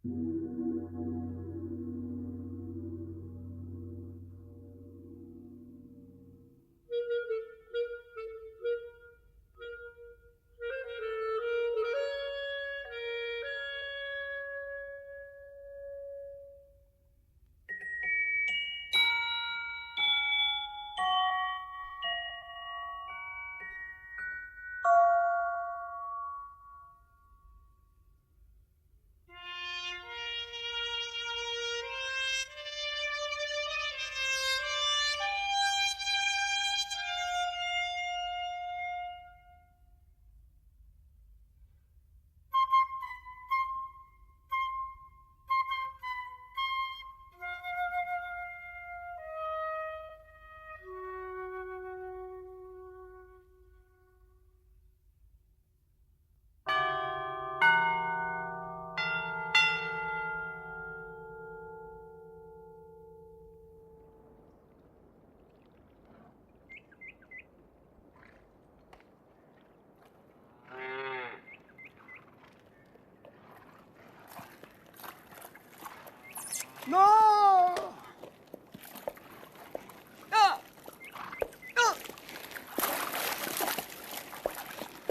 Но!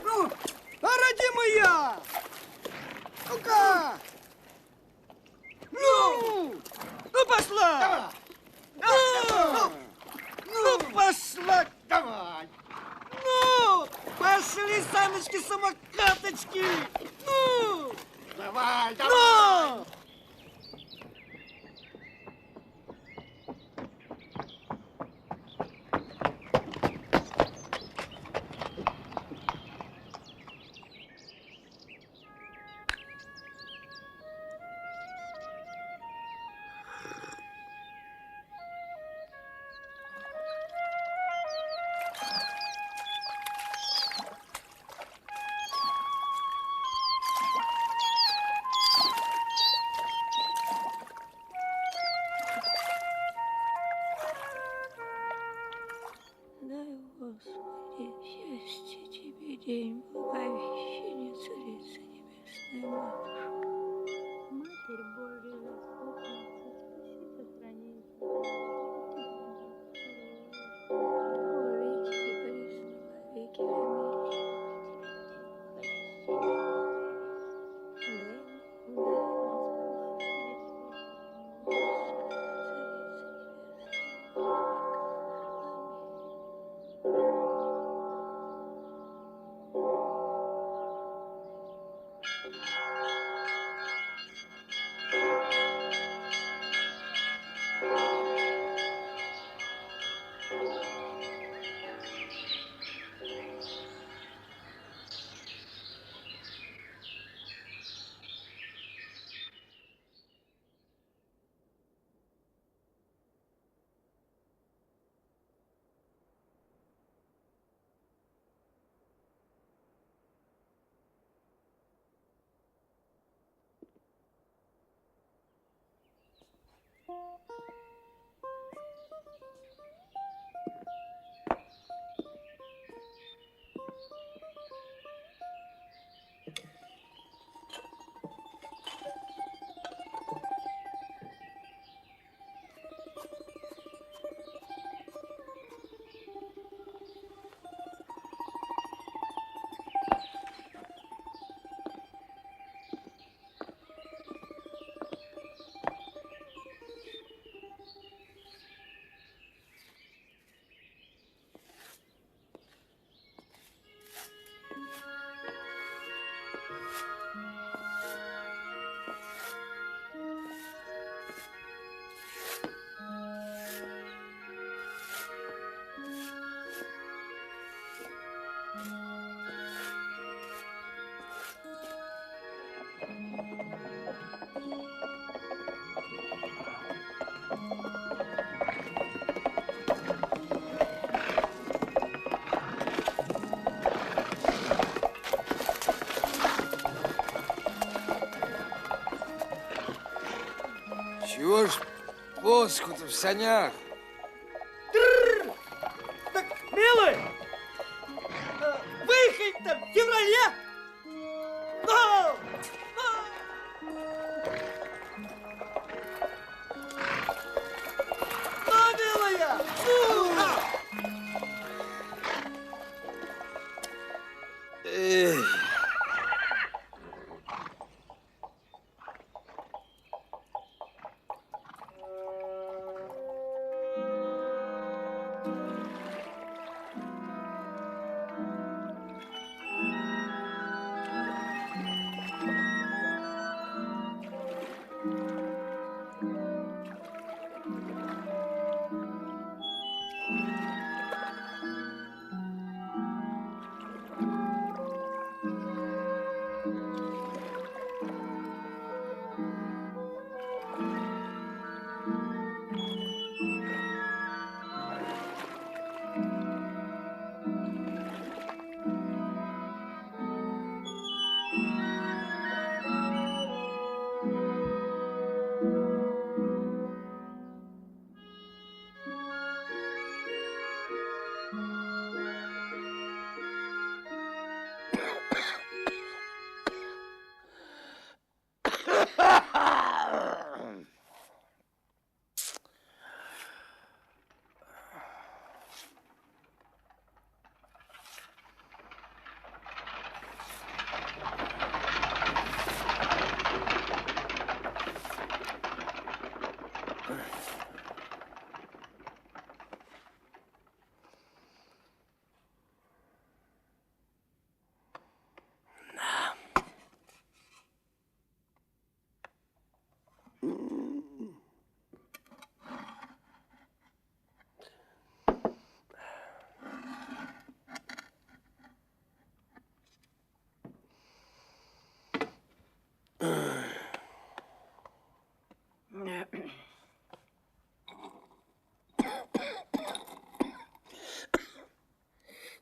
Ну, родимая! Ну-ка! Ну, пошла! Ну, пошла! Давай! Ну, пошли саночки-самокаточки! Ну! Давай, давай! Ну! Дай, Господи, счастье тебе, день Благовещения, Царица Небесная Матушка. Матерь Божия, заступница, спаси, сохрани. Во веки и присно, во веки. Чего ж плоско-то в санях? Так, милый, выехать там в феврале?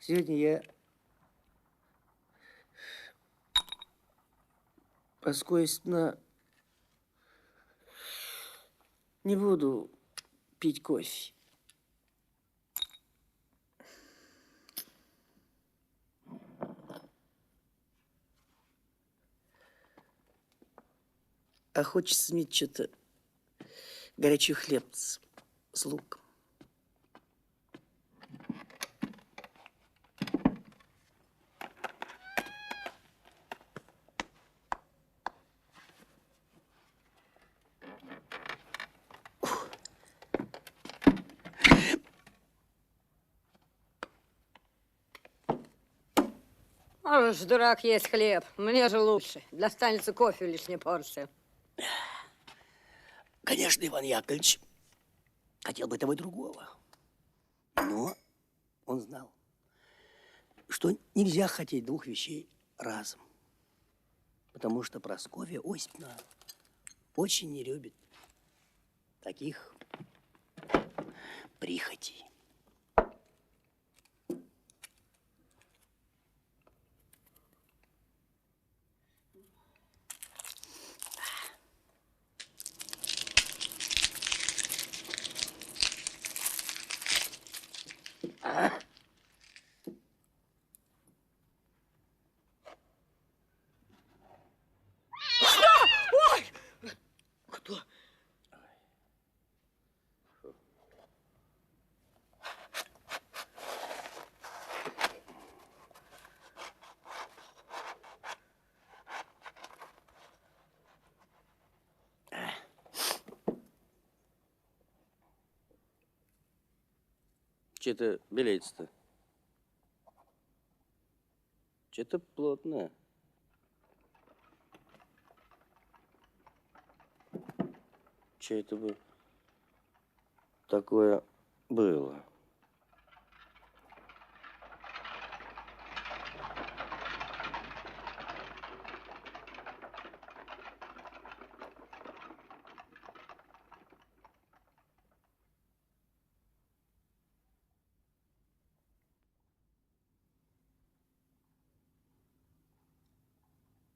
Сегодня я поскольственно не буду пить кофе. А хочется иметь что-то горячий хлеб с луком. Можешь, дурак, есть хлеб. Мне же лучше. Достанется кофе лишняя порция. Конечно, Иван Яковлевич хотел бы того и другого. Но он знал, что нельзя хотеть двух вещей разом. Потому что Прасковья Осиповна очень не любит таких прихотей. Кто? Че-то белеется-то? Че-то плотное. Че это бы такое было?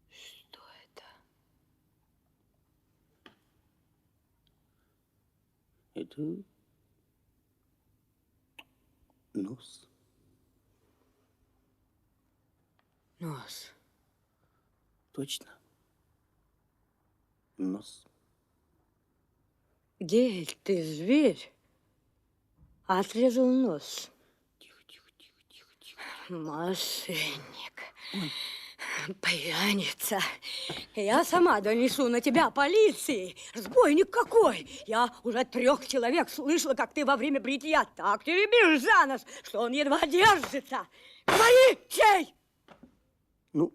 Что это? Это нос. Нос. Точно. Нос. Где ты, зверь? Отрезал нос. Тихо, тихо, тихо, тихо, тихо. Мошенник. Пьяница. Я сама донесу на тебя полиции. Разбойник какой. Я уже от 3 человек слышала, как ты во время бритья так теребишь за нос, что он едва держится. Говори, чей? Ну,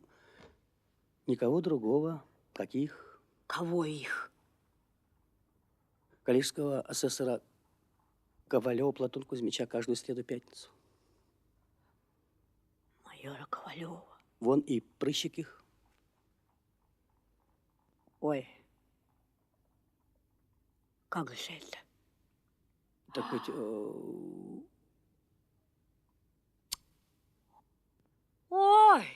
никого другого. Каких? Кого их? Калишского асессора Ковалева Платона Кузьмича каждую среду пятницу. Майора Ковалева. Вон и прыщик их. Ой, как же это? Так ведь... Ой!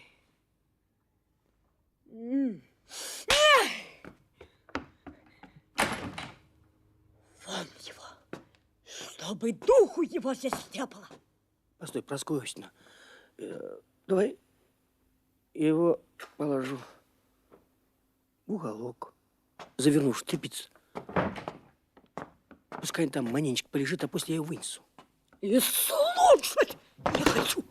Вон его! Чтобы духу его здесь не было! Постой, Прасковья, давай я его положу в уголок, заверну в тряпицу. Пускай он там маленечко полежит, а после я его вынесу. И слушать не хочу,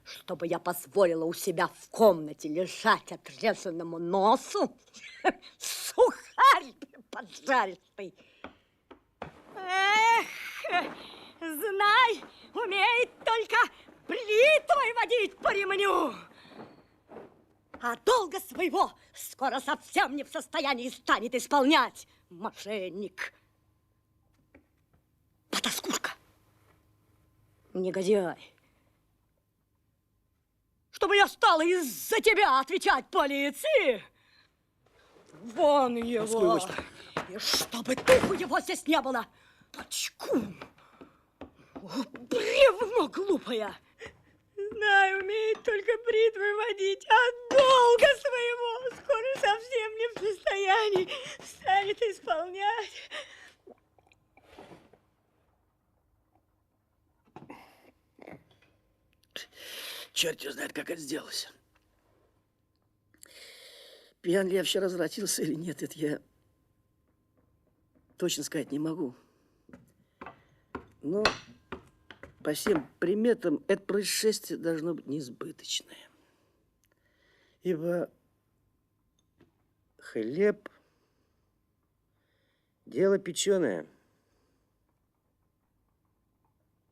чтобы я позволила у себя в комнате лежать отрезанному носу сухарь поджаристый. Эх, знай, умеет только плитой водить по ремню. А долга своего скоро совсем не в состоянии станет исполнять. Мошенник. Потаскушка. Негодяй. Чтобы я стала из-за тебя отвечать полиции? Вон его. И чтобы духу его здесь не было. Очку. Бревно глупое. знаю, умеет только бритвой водить, а долга своего скоро совсем не в состоянии станет исполнять. Черт его знает, как это сделалось. Пьян ли я вообще развратился или нет, это я точно сказать не могу. Но по всем приметам это происшествие должно быть несбыточное. Ибо хлеб – дело печеное.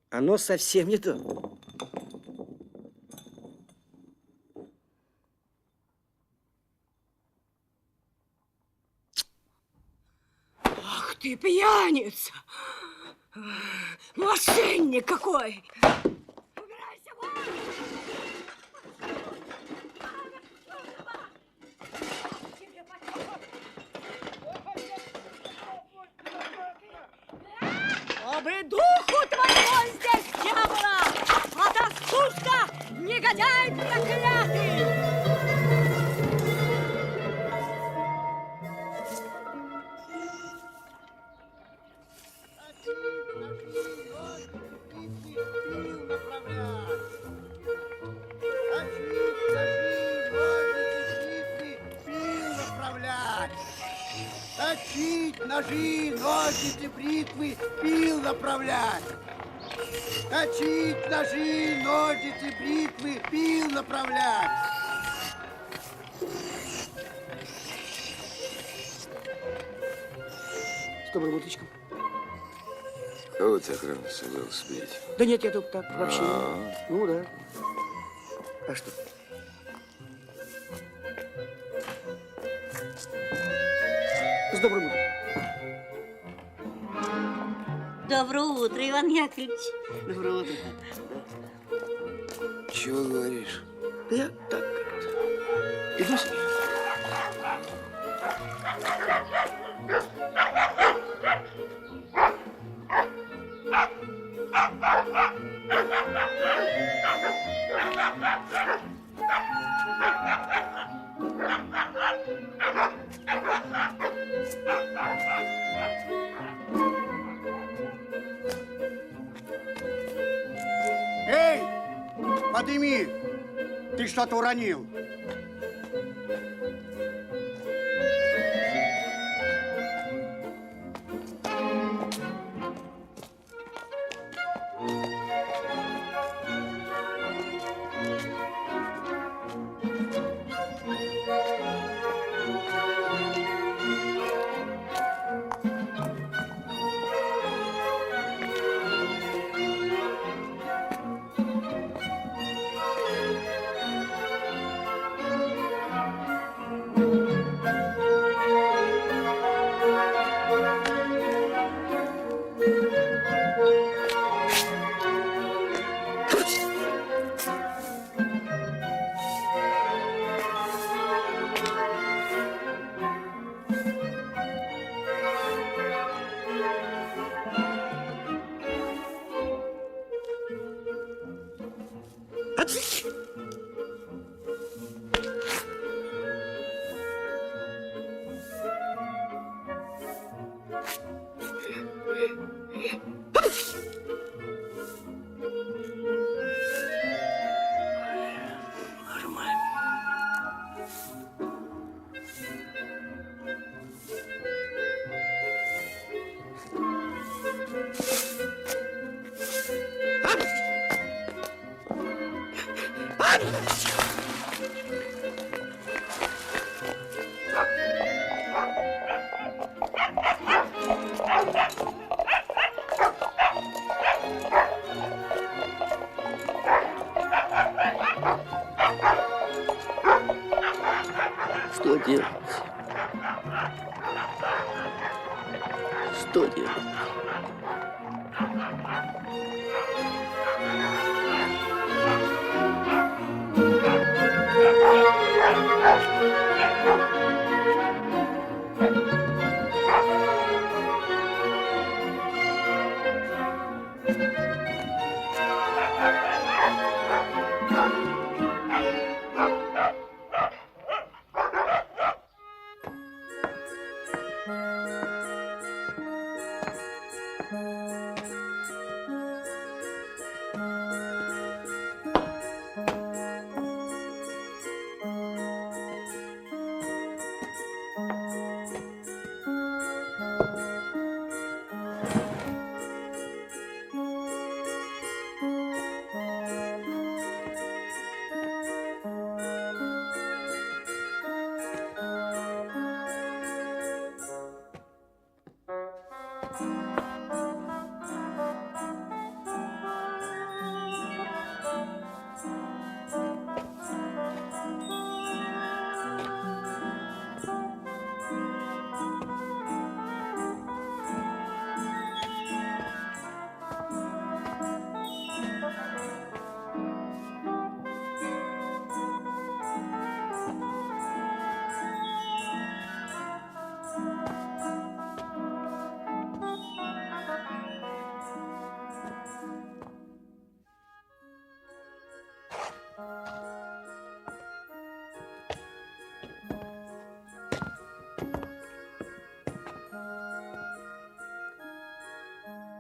Оно совсем не то. Ах ты пьяница! Мошенник какой! Убирайся вон! Чтобы духу твоего здесь не было! Потаскушка, негодяй проклятый! Точить ножи, ножницы, бритвы, пил направлять. Точить ножи, ножницы, бритвы, пил направлять. Стоп, работочка. Кого ты охрану собрался бить? Да нет, я только так вообще. Ну да. А что? С добрым утром. Доброе утро, Иван Яковлевич. Доброе утро. Чего говоришь? Да я так как-то. Иду себе. Эй, подыми! Ты что-то уронил. Что делать? Что делать?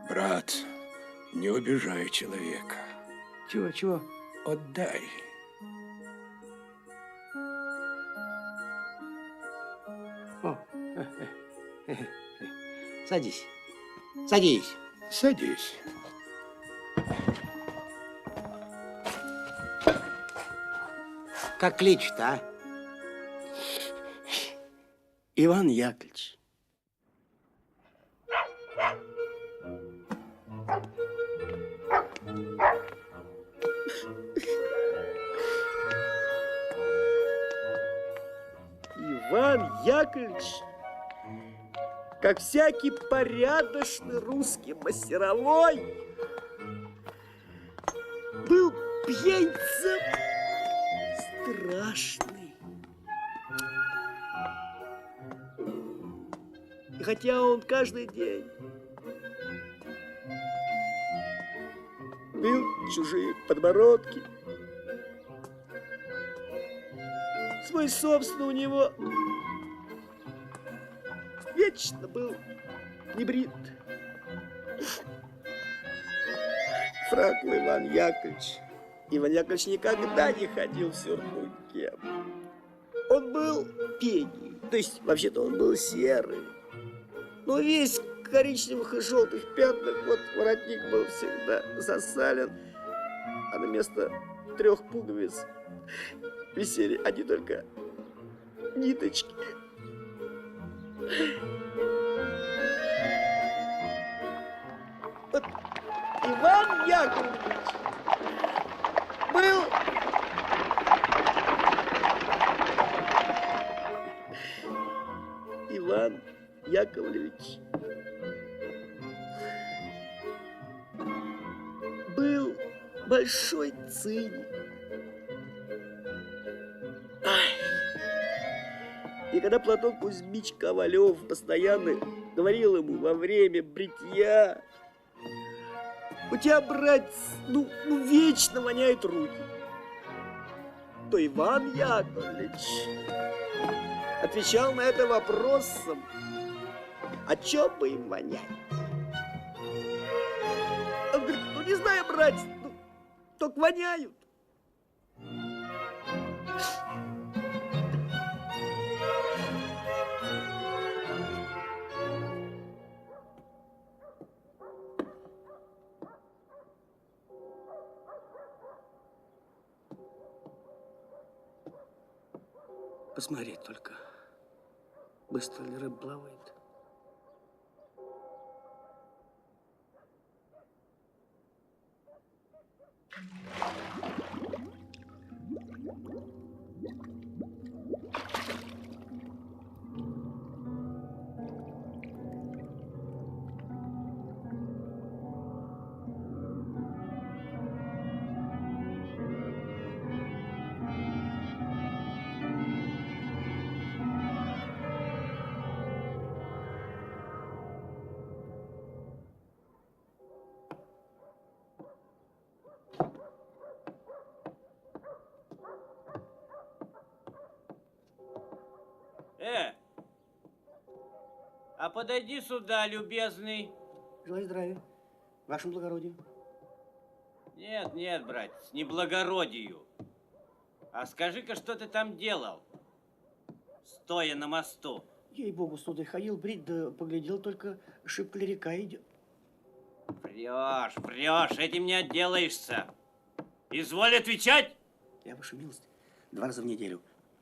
Брат, не убежай человека. Чего? Отдай. О, садись. Садись. Садись. Как кличут, а? Иван Яковлевич. Иван Яковлевич, как всякий порядочный русский мастеровой, был пьяницем страшный. И хотя он каждый день бил чужие подбородки, свой собственный у него вечно был не брит. Фрак у Иван Яковлевич. Иван Яковлевич никогда не ходил в сюртуке. Он был пений, то есть вообще-то он был серый. Но весь в коричневых и желтых пятнах, вот воротник был всегда засален, а на место 3 пуговиц висели одни только ниточки. Вот Иван Яковлевич был Иван Яковлевич был большой циник. И когда Платон Кузьмич Ковалев постоянно говорил ему во время бритья: у тебя, брат, вечно воняют руки, то Иван Яковлевич отвечал на это вопросом: а чё бы им вонять? Он говорит: ну не знаю, братец, только воняют. Посмотреть только, быстро ли рыба плавает. А подойди сюда, любезный. Желаю здравия, вашему благородию. Нет, братец, не благородию. А скажи-ка, что ты там делал, стоя на мосту? Ей-богу, сударь, ходил брить, да поглядел, только шибко ли река идет. Врешь, этим не отделаешься. Изволь отвечать. Я, ваша милость, 2 раза в неделю,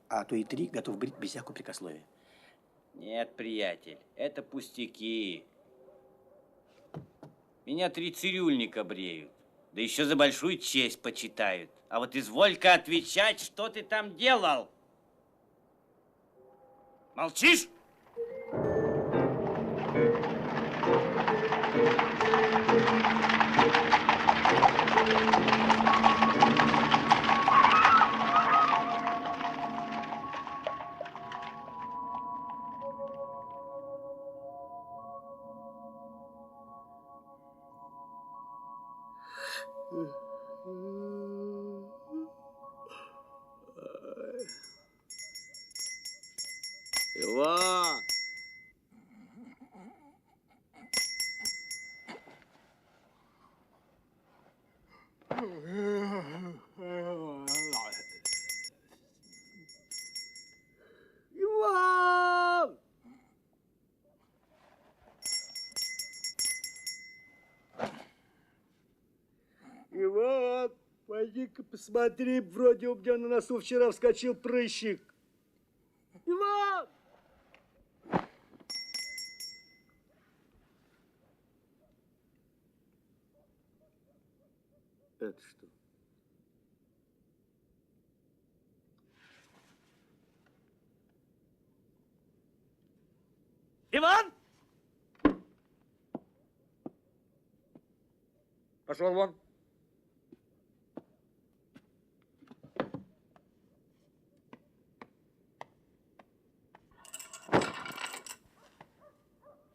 а то и 3 готов брить без всякого прикословия. Нет, приятель, это пустяки. Меня 3 цирюльника бреют. Да еще за большую честь почитают. А вот изволь-ка отвечать, что ты там делал. Молчишь? Иван! Иван! Иван, пойди-ка посмотри, вроде у меня на носу вчера вскочил прыщик. Иван! Это что? Иван! Пошел вон.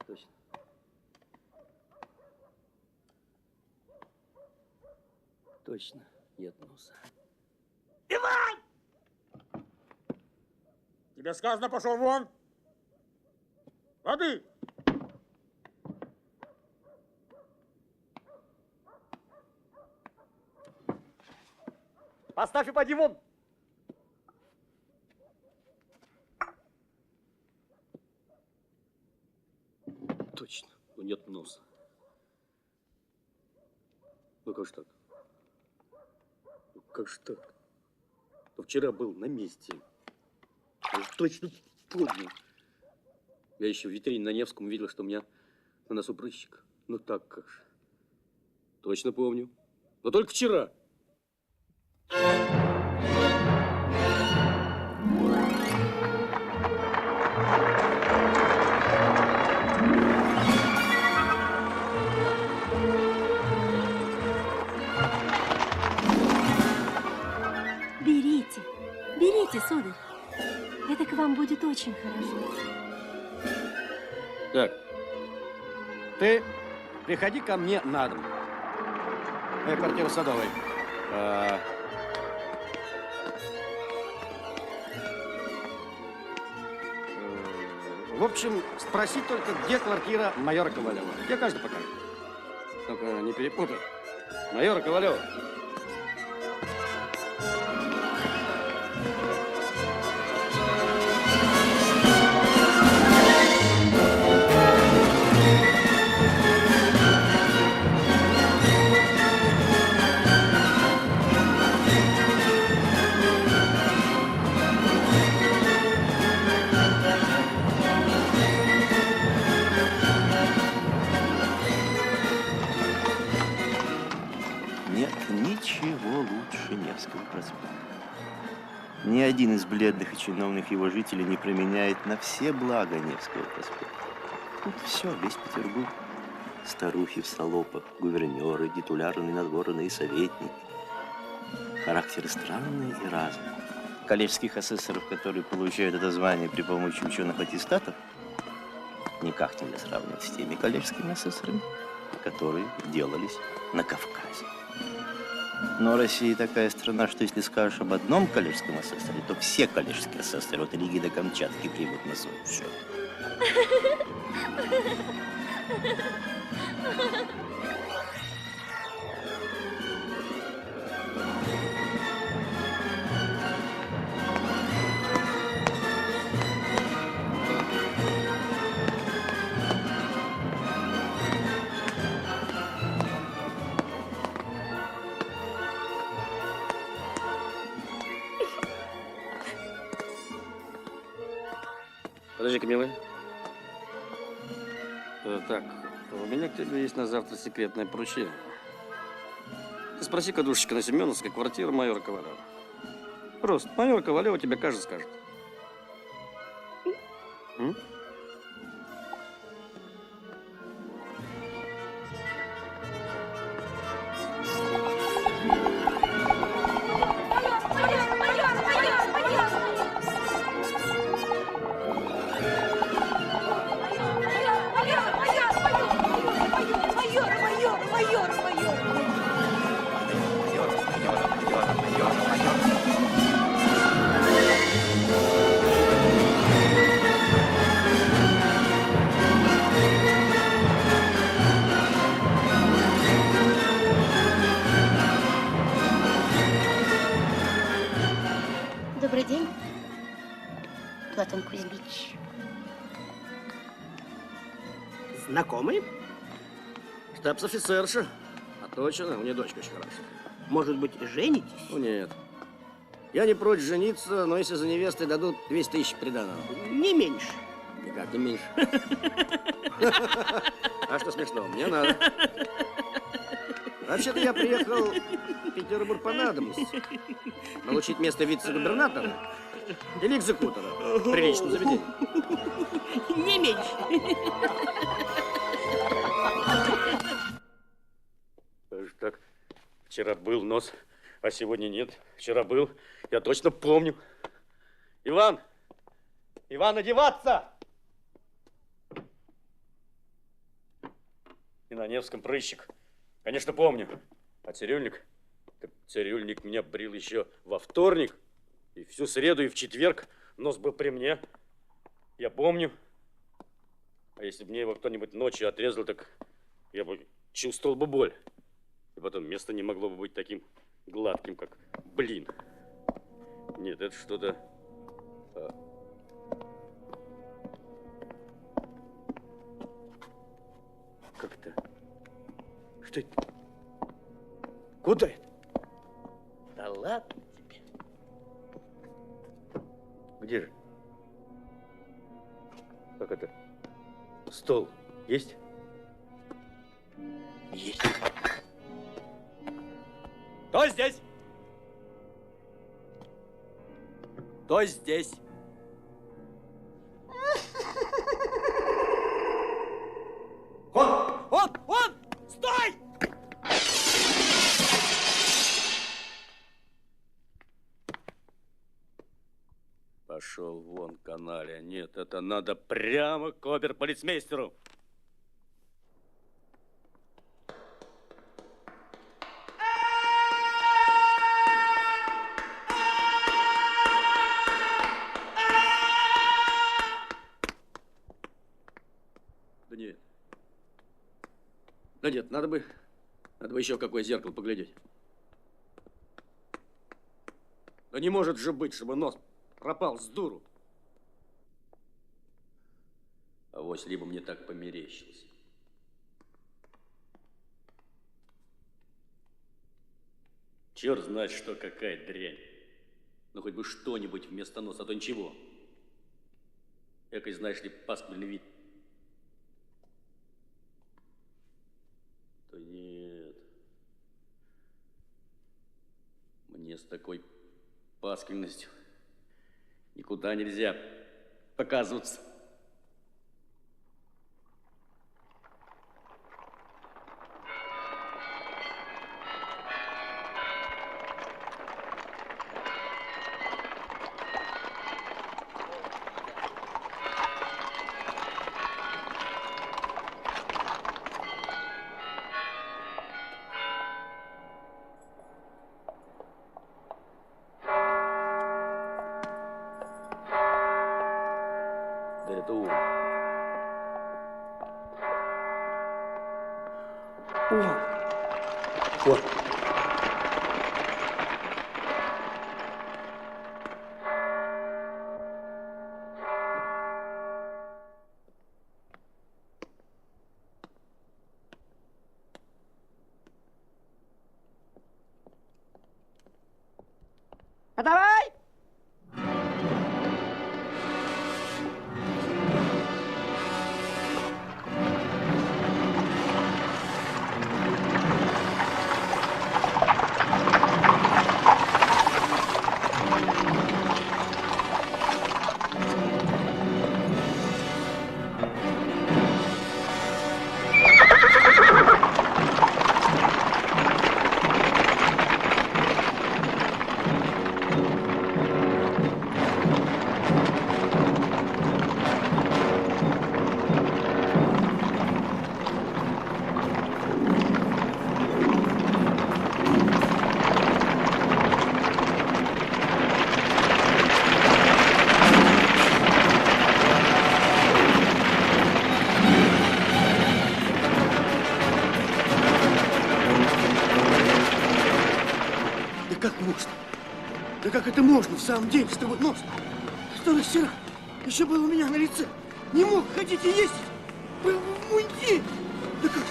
Точно. Точно, нет носа. Иван! Тебе сказано, пошел вон. Воды! Поставь и поди вон! Точно, но нет носа. Ну как же так? Ну как же так? Ну, вчера был на месте. Я точно помню. Я еще в витрине на Невском видел, что у меня на носу прыщик. Ну так как же. Точно помню. Но только вчера. Берите, берите, сударь. Это к вам будет очень хорошо. Так, ты приходи ко мне на дом. Моя квартира Садовая. В общем, спроси только, где квартира майора Ковалева. Я каждый покажу. Только не перепутай. Майора Ковалева. Нет ничего лучше Невского проспекта. Ни один из бледных и чиновных его жителей не применяет на все блага Невского проспекта. Тут все, весь Петербург. Старухи в салопах, гувернеры, титулярные, надворные советники. Характеры странные и разные. Коллежских асессоров, которые получают это звание при помощи ученых аттестатов, никак нельзя сравнивать с теми коллежскими асессорами, которые делались на Кавказе. Но Россия такая страна, что если скажешь об одном коллежском асессоре, то все коллежские асессоры от Риги до Камчатки примут на свой счет. Подожди-ка, милая. Так, У меня к тебе есть на завтра секретное поручение. Ты спроси-ка, душечка, на Семеновской квартире майора Ковалева. Просто майор Ковалева тебе каждый скажет. М? Добрый день, Платон Кузьмич. Знакомый? Штабс-офицерша. А точно, у нее дочка очень хорошая. Может быть, женитесь? Ну, нет. Я не прочь жениться, но если за невестой дадут 200 тысяч приданого. Не меньше. Никак не меньше. А что смешного? Мне надо. Вообще-то я приехал в Петербург по надобности. Получить место вице-губернатора или экзекутора в приличном заведении. Не меньше. Так, вчера был нос, а сегодня нет. Вчера был, я точно помню. Иван! Иван, одеваться! И на Невском прыщик. Конечно, помню. А цирюльник? Так цирюльник меня брил еще во вторник. И всю среду, и в четверг. Нос был при мне. Я помню. А если бы мне его кто-нибудь ночью отрезал, так я бы чувствовал бы боль. И потом место не могло бы быть таким гладким, как блин. Нет, это что-то... Как это? Что это? Куда это? Да ладно тебе. Где же? Как это? Стол есть? Есть. Кто здесь? Кто здесь? Он! Стой! Пошел вон, каналья. Нет, это надо прямо к оберполицмейстеру. Да нет, надо бы еще в какое зеркало поглядеть. Да не может же быть, чтобы нос пропал с дуру. Авось либо мне так померещилось. Черт знает, что какая дрянь. Ну хоть бы что-нибудь вместо носа, а то ничего. Экой, знаешь ли, пасквильный вид. Да нет. Мне с такой пасквильностью никуда нельзя показываться. Да это он. Вот. Подавай! как это можно в самом деле с тобой нос, который вчера еще был у меня на лице, не мог ходить и есть, был в мундире. Да как же?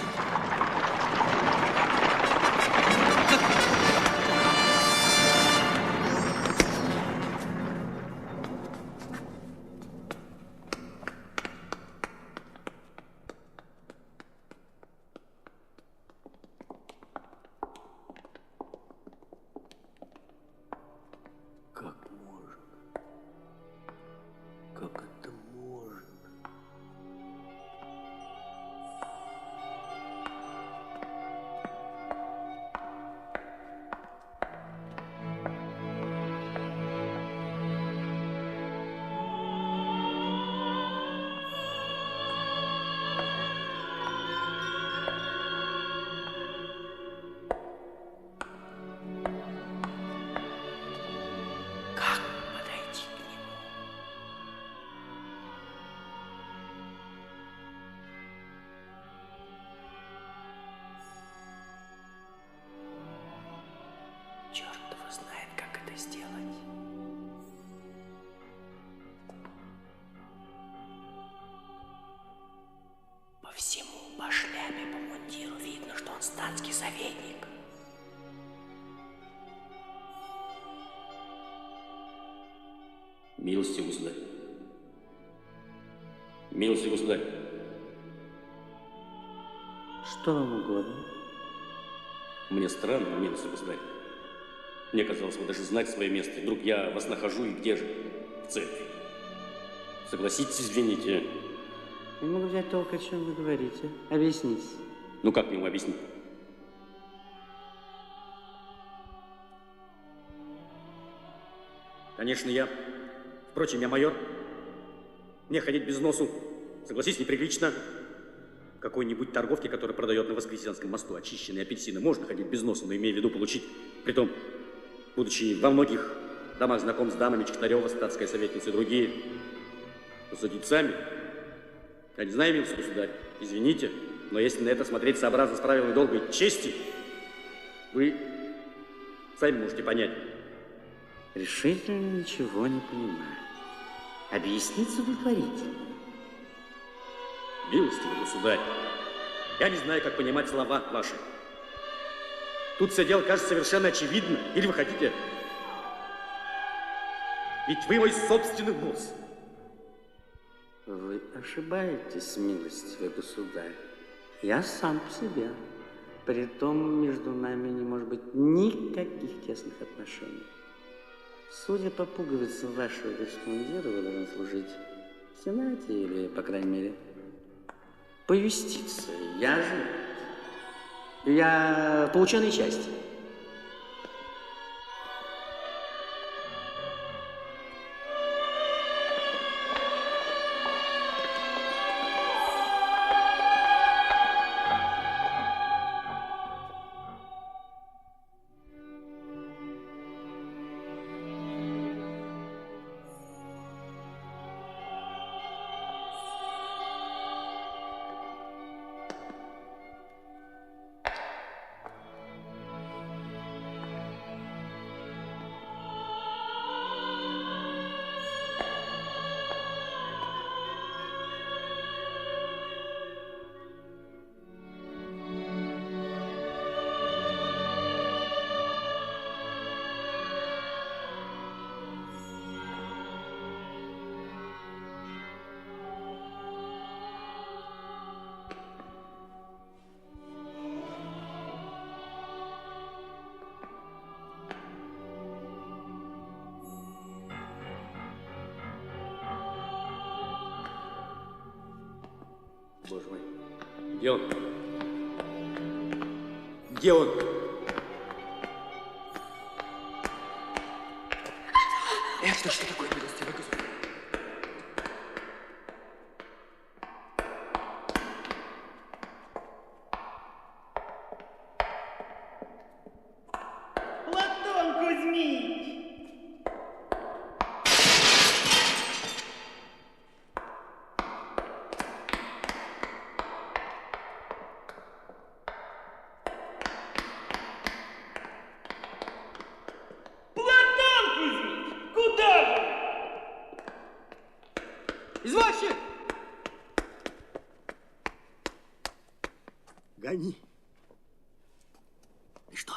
Как можно? Как это можно? Как подойти к нему? Черт его знает, как это сделать. По всему, по шляпе, по мундиру видно, что он статский советник. Милости, государь. Милости, государь. Что вам угодно? Мне странно, милости, государь. Мне казалось, вы даже знать свое место. И вдруг я вас нахожу, и где же? В церкви. Согласитесь, извините. Не могу взять толк, о чем вы говорите. Объяснитесь. Ну как мне ему объяснить? Конечно, Впрочем, я майор. Мне ходить без носу, согласись, неприлично. Какой-нибудь торговке, который продает на Воскресенском мосту очищенные апельсины, можно ходить без носа, но имея в виду получить. Притом, будучи во многих домах знаком с дамами Чеботарева, статская советница и другие, посудить сами. Я не знаю, милостивый государь, извините, но если на это смотреть сообразно с правилами долга и чести, вы сами можете понять. Решительно ничего не понимаю. Объяснить удовлетворительно. Милостивый государь, я не знаю, как понимать слова ваши. Тут все дело кажется совершенно очевидно. Или вы хотите? Ведь вы мой собственный нос. Вы ошибаетесь, милостивый государь. Я сам по себе. Притом между нами не может быть никаких тесных отношений. Судя по пуговицам вашего вицмундира, вы должны служить в Сенате или, по крайней мере, по юстиции. Я же... Я по ученой части. Боже мой, где он? Где он? Это что такое, милостивый государь? Платон Кузьмич! Платон Кузьмич! Гони. И что?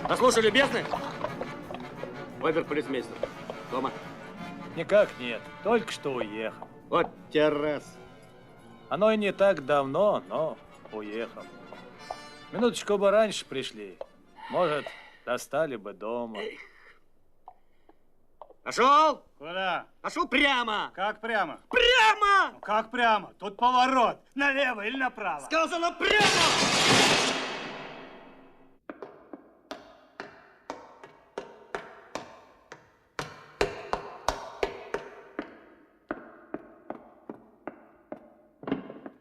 Послушали, любезны? Обер-полицмейстер. Дома? Никак нет. Только что уехал. Вот те раз. Оно и не так давно, но уехал. Минуточку бы раньше пришли. Может, достали бы дома. Пошел! Куда? Пошел прямо! Как прямо? Прямо! Ну, как прямо? Тут поворот. Налево или направо? Сказано прямо!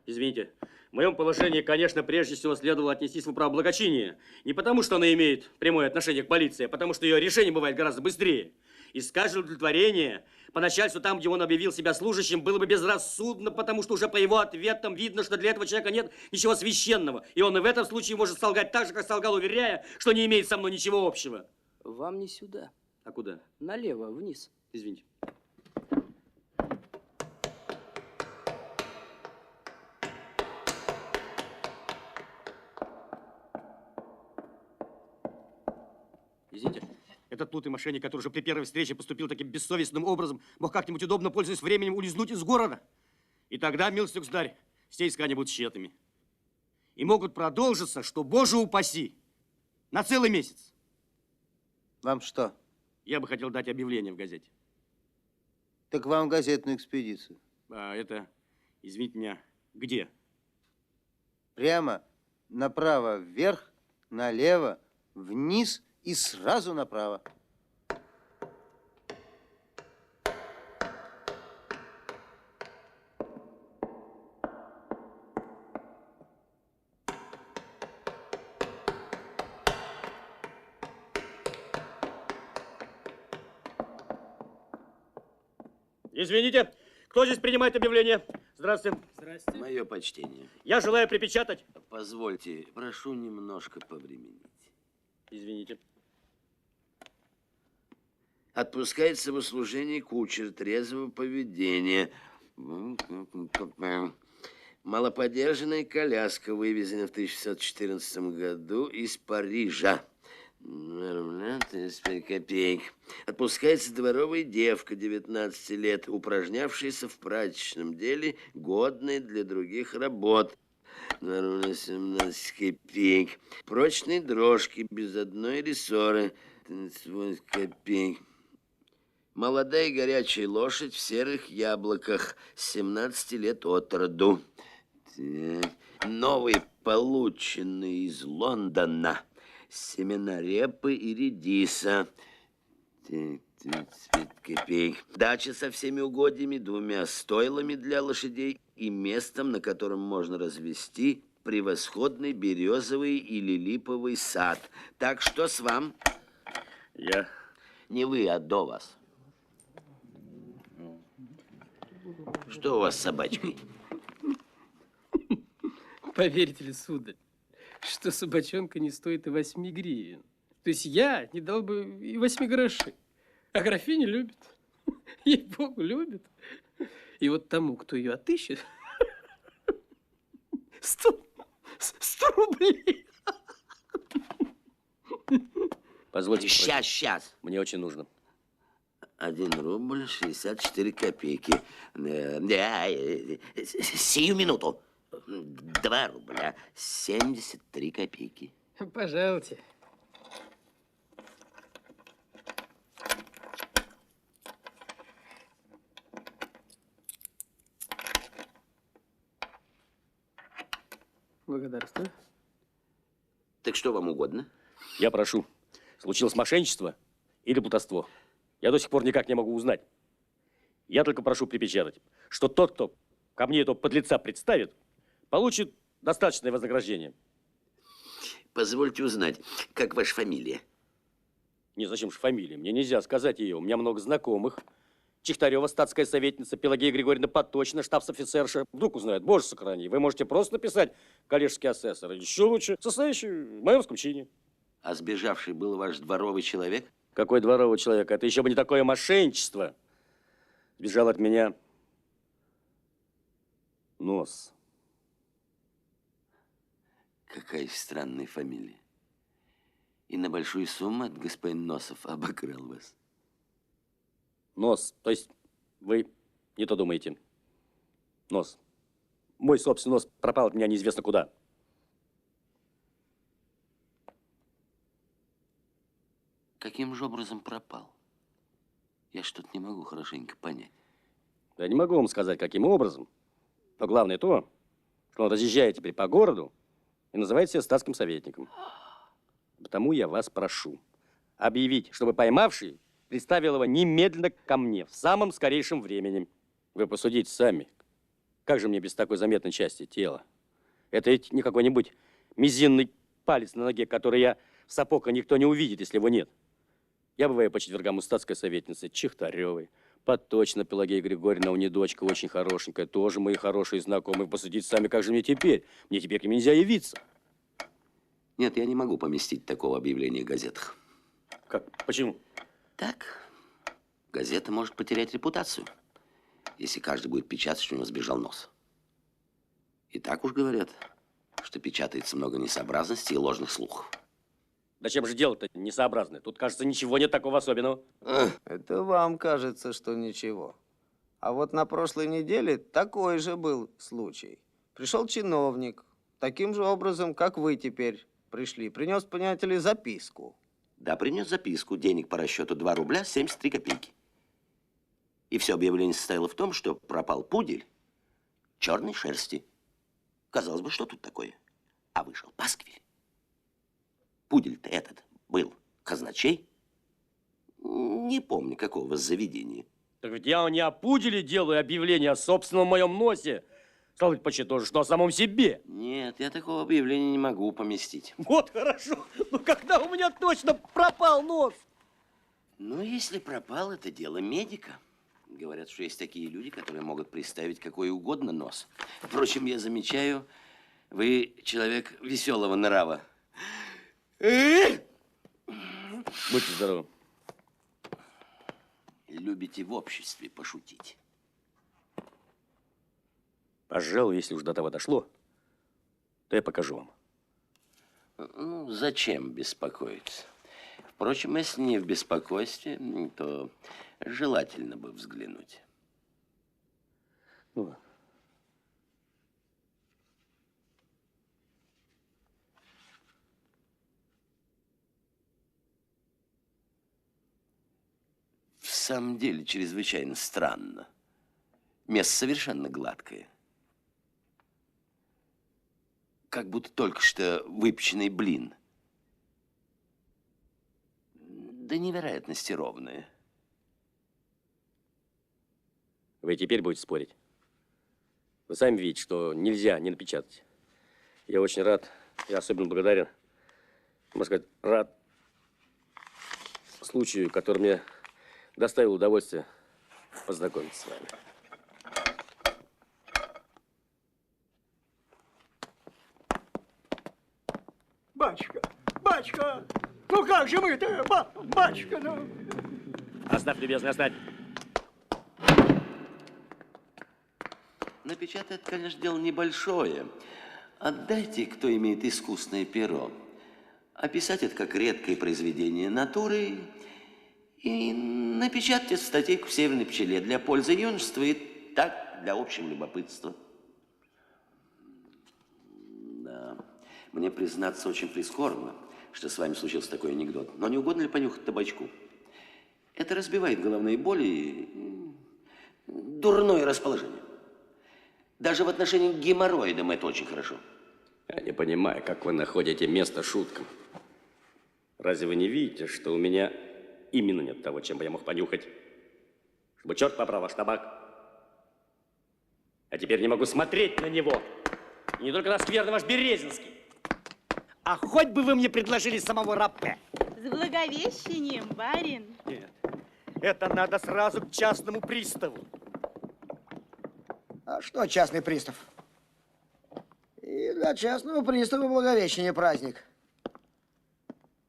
Извините, в моем положении, конечно, прежде всего следовало отнестись в управу благочиния. Не потому, что она имеет прямое отношение к полиции, а потому, что ее решение бывает гораздо быстрее. И скажем, удовлетворение по начальству там, где он объявил себя служащим, было бы безрассудно, потому что уже по его ответам видно, что для этого человека нет ничего священного. И он и в этом случае может солгать так же, как солгал, уверяя, что не имеет со мной ничего общего. Вам не сюда. А куда? Налево, вниз. Извините. Извините, этот плут и мошенник, который уже при первой встрече поступил таким бессовестным образом, мог как-нибудь удобно, пользуясь временем, улизнуть из города. И тогда, милостивый государь, все искания будут тщетными. И могут продолжиться, что, Боже упаси, на целый месяц. Вам что? Я бы хотел дать объявление в газете. Так вам газетную экспедицию. А это, извините меня, где? Прямо, направо вверх, налево, вниз и сразу направо. Извините, кто здесь принимает объявление? Здравствуйте. Здрасте. Мое почтение. Я желаю припечатать. Позвольте, прошу немножко повременить. Извините. Отпускается в услужение кучер трезвого поведения. Малоподержанная коляска, вывезена в 1614 году из Парижа. 35 копеек. Отпускается дворовая девка 19 лет, упражнявшаяся в прачечном деле, годной для других работ. 17 копеек. Прочные дрожки без одной рессоры. 38 копеек. Молодая горячая лошадь в серых яблоках, 17 лет от роду. Так. Новый, полученный из Лондона. Семена репы и редиса. 35 копеек. Дача со всеми угодьями, 2 стойлами для лошадей и местом, на котором можно развести превосходный березовый или липовый сад. Так что с вам? Я... Не вы, а до вас. Что у вас с собачкой? Поверите ли, сударь, что собачонка не стоит и 8 гривен. То есть я не дал бы и 8 грошей. А графиня любит. Ей-богу, любит. И вот тому, кто ее отыщет, 100 рублей. Позвольте. Сейчас. Мне очень нужно. 1 рубль 64 копейки. Сию минуту. 2 рубля 73 копейки. Пожалуйте. Благодарствую. Так что вам угодно? Я прошу, случилось мошенничество или плутовство? Я до сих пор никак не могу узнать. Я только прошу припечатать, что тот, кто ко мне этого подлеца представит, получит достаточное вознаграждение. Позвольте узнать, как ваша фамилия? Не, зачем же фамилия? Мне нельзя сказать ее. У меня много знакомых. Чехтарева, статская советница, Пелагея Григорьевна Поточна, штабс-офицерша. Вдруг узнают, боже сохрани. Вы можете просто написать коллежский асессор. Еще лучше, состоящий в майорском чине. А сбежавший был ваш дворовый человек? Какой дворовый человек? Это еще бы не такое мошенничество. Сбежал от меня Нос. Какая странная фамилия. И на большую сумму от господин Носов обокрал вас. Нос. То есть вы не то думаете. Нос. Мой собственный нос пропал от меня неизвестно куда. Каким же образом пропал? Я что-то не могу хорошенько понять. Я не могу вам сказать, каким образом. Но главное то, что он разъезжает теперь по городу и называет себя статским советником. Потому я вас прошу объявить, чтобы поймавший представил его немедленно ко мне в самом скорейшем времени. Вы посудите сами. Как же мне без такой заметной части тела? Это ведь не какой-нибудь мизинный палец на ноге, который я в сапог, а никто не увидит, если его нет. Я бываю по четвергам у статской советницы Чехтаревой. Поточно Пелагея Григорьевна, у нее дочка очень хорошенькая, тоже мои хорошие знакомые. Посудите сами, как же мне теперь? Мне теперь к ним нельзя явиться. Нет, я не могу поместить такого объявления в газетах. Как? Почему? Так, газета может потерять репутацию, если каждый будет печатать, что у него сбежал нос. И так уж говорят, что печатается много несообразностей и ложных слухов. Да чем же дело-то несообразное? Тут, кажется, ничего нет такого особенного. Это вам кажется, что ничего. А вот на прошлой неделе такой же был случай. Пришел чиновник, таким же образом, как вы теперь пришли. Принес, понимаете ли, записку. Да, принес записку. Денег по расчету 2 рубля 73 копейки. И все объявление состояло в том, что пропал пудель черной шерсти. Казалось бы, что тут такое? А вышел пасквиль. Пудель-то этот был казначей. Не помню, какого заведения. Так ведь я не о пуделе делаю объявление, а о собственном моем носе. Стало быть, почти тоже, что о самом себе. Нет, я такого объявления не могу поместить. Вот хорошо. Ну, когда у меня точно пропал нос? Ну, если пропал, это дело медика. Говорят, что есть такие люди, которые могут приставить какой угодно нос. Впрочем, я замечаю, вы человек веселого нрава. Будьте здоровы. Любите в обществе пошутить. Пожалуй, если уж до того дошло, то я покажу вам. Ну, зачем беспокоиться? Впрочем, если не в беспокойстве, то желательно бы взглянуть. Ну, в самом деле, чрезвычайно странно. Место совершенно гладкое. Как будто только что выпеченный блин. До невероятности ровное. Вы теперь будете спорить. Вы сами видите, что нельзя не напечатать. Я очень рад, я особенно благодарен, можно сказать, рад случаю, который мне доставил удовольствие познакомиться с вами. Батюшка, батюшка, ну как же мы-то, батюшка, ну... Оставь, любезный, оставь. Напечатать, конечно, дело небольшое. Отдайте, кто имеет искусное перо. Описать это как редкое произведение натуры и напечатать эту статейку в «Северной пчеле» для пользы юношества и так для общего любопытства. Да, мне, признаться, очень прискорбно, что с вами случился такой анекдот. Но не угодно ли понюхать табачку? Это разбивает головные боли и дурное расположение. Даже в отношении к геморроидам это очень хорошо. Я не понимаю, как вы находите место шуткам. Разве вы не видите, что у меня именно нет того, чем бы я мог понюхать? Чтобы черт побрал ваш табак. А теперь не могу смотреть на него. И не только на скверный ваш Березинский. А хоть бы вы мне предложили самого рапе. С Благовещением, барин. Нет. Это надо сразу к частному приставу. А что частный пристав? И для частного пристава Благовещение праздник.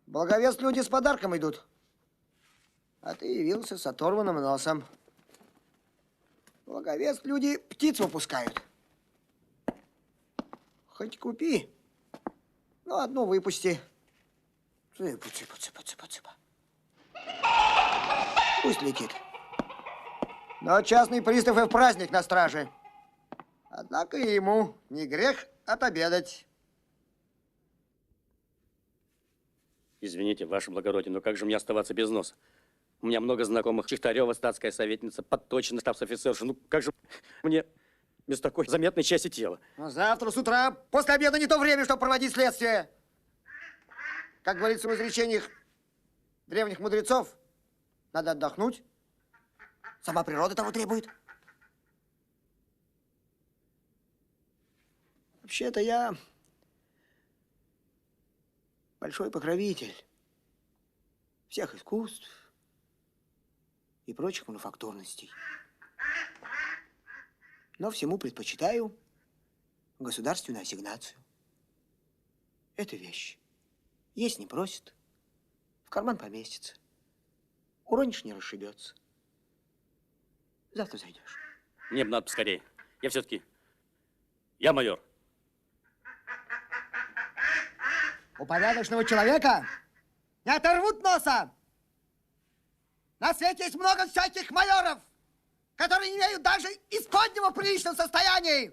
В Благовест люди с подарком идут. А ты явился с оторванным носом. В Благовест люди птиц выпускают. Хоть купи, но одну выпусти. Цыпа, цыпа, цыпа, цыпа, цыпа. Пусть летит. Но частный пристав и в праздник на страже. Однако и ему не грех отобедать. Извините, ваше благородие, но как же мне оставаться без носа? У меня много знакомых. Чехтарева, статская советница, Подточина, штабс-офицерша. Ну как же мне без такой заметной части тела? Но завтра с утра, после обеда, не то время, чтобы проводить следствие. Как говорится в изречениях древних мудрецов, надо отдохнуть. Сама природа того требует. Вообще-то я большой покровитель всех искусств и прочих мануфактурностей. Но всему предпочитаю государственную ассигнацию. Это вещь. Есть не просит, в карман поместится. Уронишь, не расшибется. Завтра зайдешь. Мне бы надо поскорее. Я майор. У порядочного человека не оторвут носа. На свете есть много всяких майоров, которые не имеют даже исподнего в приличном состоянии,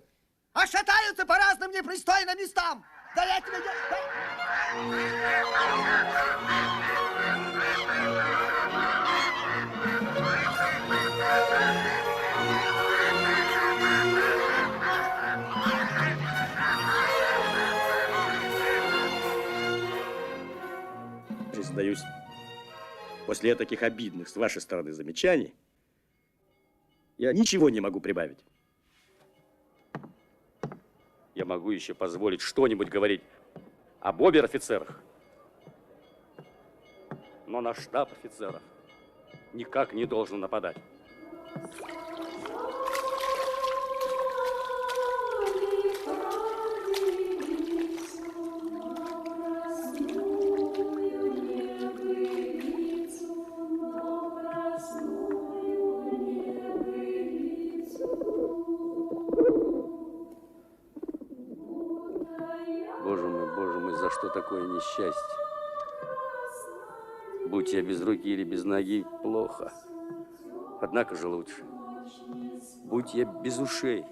а шатаются по разным непристойным местам. Да я тебе... Признаюсь, после таких обидных с вашей стороны замечаний я ничего не могу прибавить. Я могу еще позволить что-нибудь говорить об обер-офицерах, но на штаб офицеров никак не должен нападать. Боже мой, за что такое несчастье? Будь я без руки или без ноги, плохо. Однако же лучше. Будь я без ушей.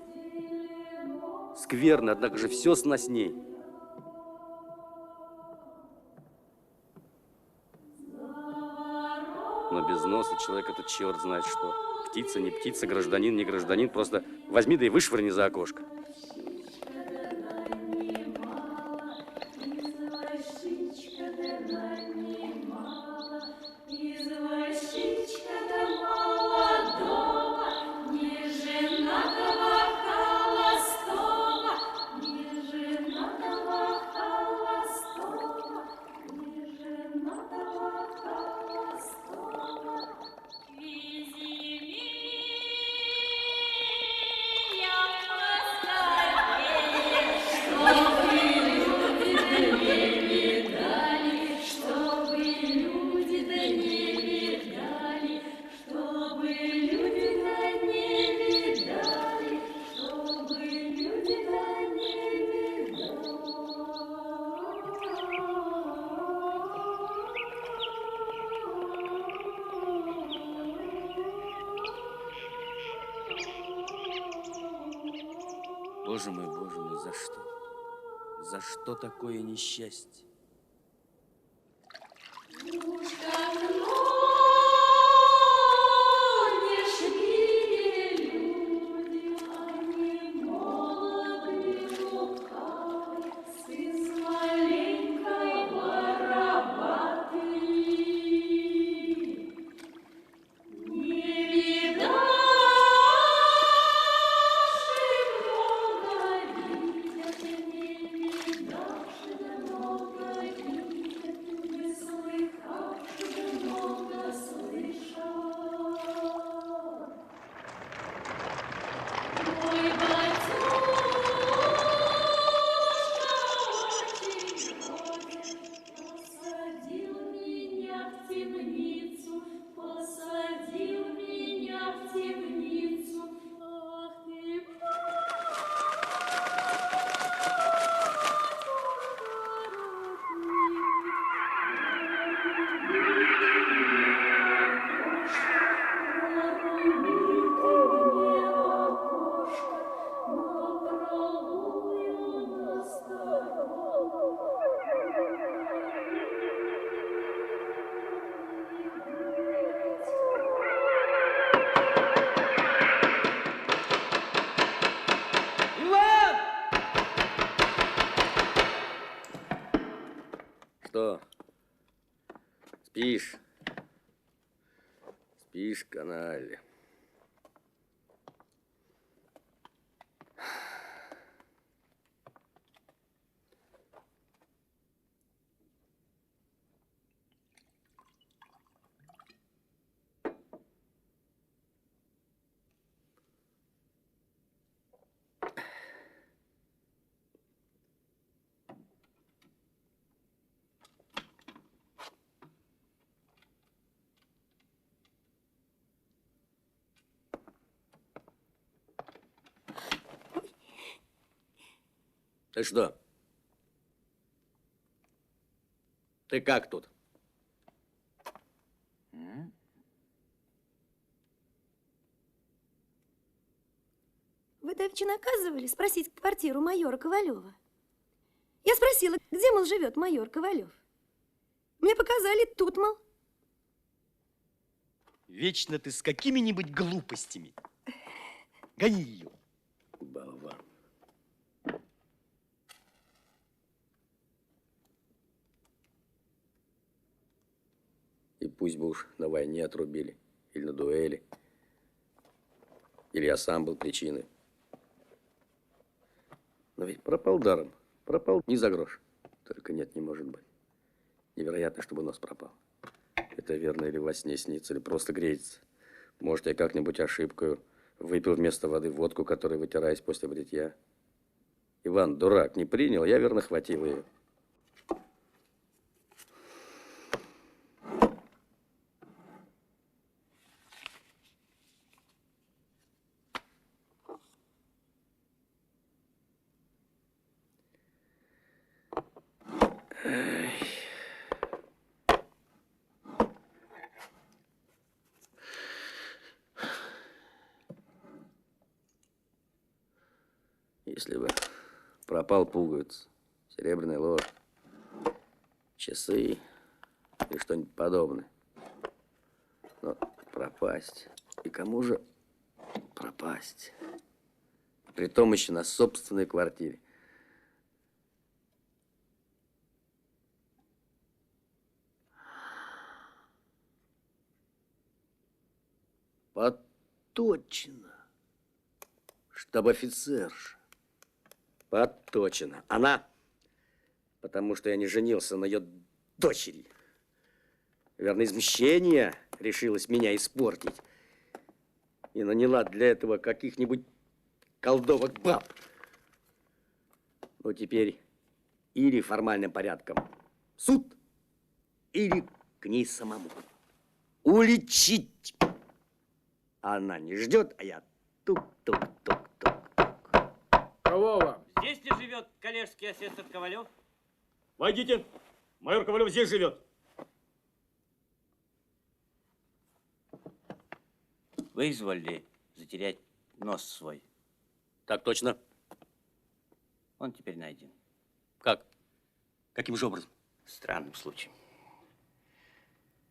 Скверно, однако же все сносней. Но без носа человек это черт знает что. Птица, не птица, гражданин, не гражданин. Просто возьми да и вышвырни за окошко. Боже мой, за что? За что такое несчастье? Много что? Спишь? Спишь, канале? Ты что? Ты как тут? Вы давеча наказывали спросить квартиру майора Ковалева. Я спросила, где, мол, живет майор Ковалев. Мне показали тут, мол. Вечно ты с какими-нибудь глупостями. Гони ее. Болван. И пусть бы уж на войне отрубили, или на дуэли, или я сам был причиной. Но ведь пропал даром, пропал не за грош. Только нет, не может быть. Невероятно, чтобы нос пропал. Это верно или во сне снится, или просто греется. Может, я как-нибудь ошибкою выпил вместо воды водку, которой вытираюсь после бритья. Иван, дурак, не принял, я верно хватил ее. Если бы пропал пуговиц, серебряный ложь, часы или что-нибудь подобное. Но пропасть. И кому же пропасть? Притом еще на собственной квартире. Поточено. Штаб-офицерша. Поточено. Она, потому что я не женился на ее дочери. Верно, из мщения решилась меня испортить. И наняла для этого каких-нибудь колдовок баб. Ну, теперь или формальным порядком суд, или к ней самому. Уличить. Она не ждет, а я тук-тук-тук. Кого вам? Здесь ли живет коллежский асессор Ковалев? Войдите. Майор Ковалев здесь живет. Вы изволили затерять нос свой. Так точно. Он теперь найден. Как? Каким же образом? Странным случаем.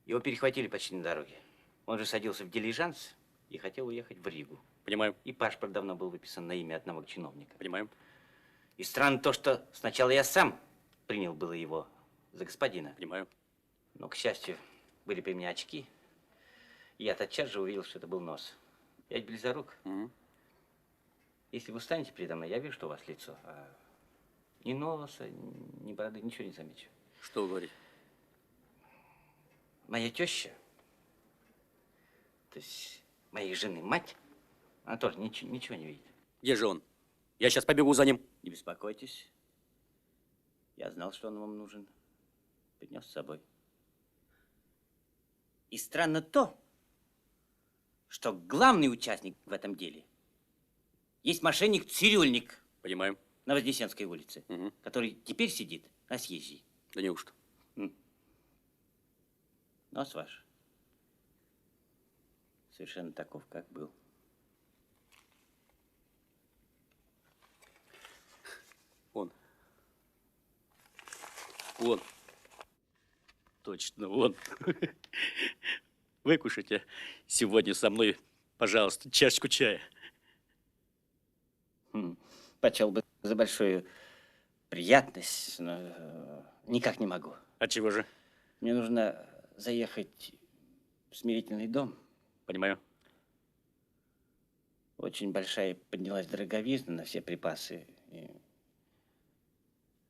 Его перехватили почти на дороге. Он же садился в дилижанс и хотел уехать в Ригу. Понимаю. И паспорт давно был выписан на имя одного чиновника. Понимаем. И странно то, что сначала я сам принял было его за господина. Понимаю. Но, к счастью, были при мне очки. И я тотчас же увидел, что это был нос. Я ведь близорук. Если вы встанете передо мной, я вижу, что у вас лицо. А ни носа, ни бороды, ничего не замечу. Что вы говорите? Моя теща, то есть моей жены мать, она тоже ничего не видит. Где же он? Я сейчас побегу за ним. Не беспокойтесь. Я знал, что он вам нужен. Принес с собой. И странно то, что главный участник в этом деле есть мошенник-цирюльник. Понимаем. На Вознесенской улице, который теперь сидит на съезде. Да неужто? Нос ваш совершенно таков, как был. Он. Он. Точно, он. Выкушайте сегодня со мной, пожалуйста, чашечку чая. Почел бы за большую приятность, но никак не могу. Отчего же? Мне нужно заехать в смирительный дом. Понимаю. Очень большая поднялась дороговизна на все припасы.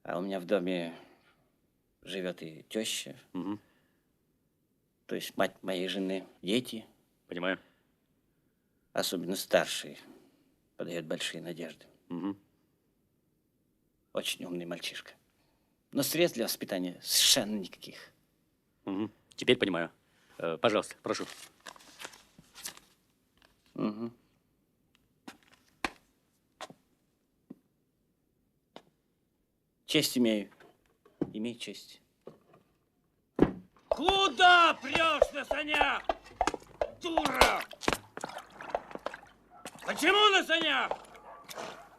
А у меня в доме живет и теща. Угу. То есть мать моей жены, дети. Понимаю. Особенно старший подает большие надежды. Угу. Очень умный мальчишка. Но средств для воспитания совершенно никаких. Угу. Теперь понимаю. Пожалуйста, прошу. Угу. Честь имею. Имей честь. Куда прешь на санях? Дура! Почему на санях?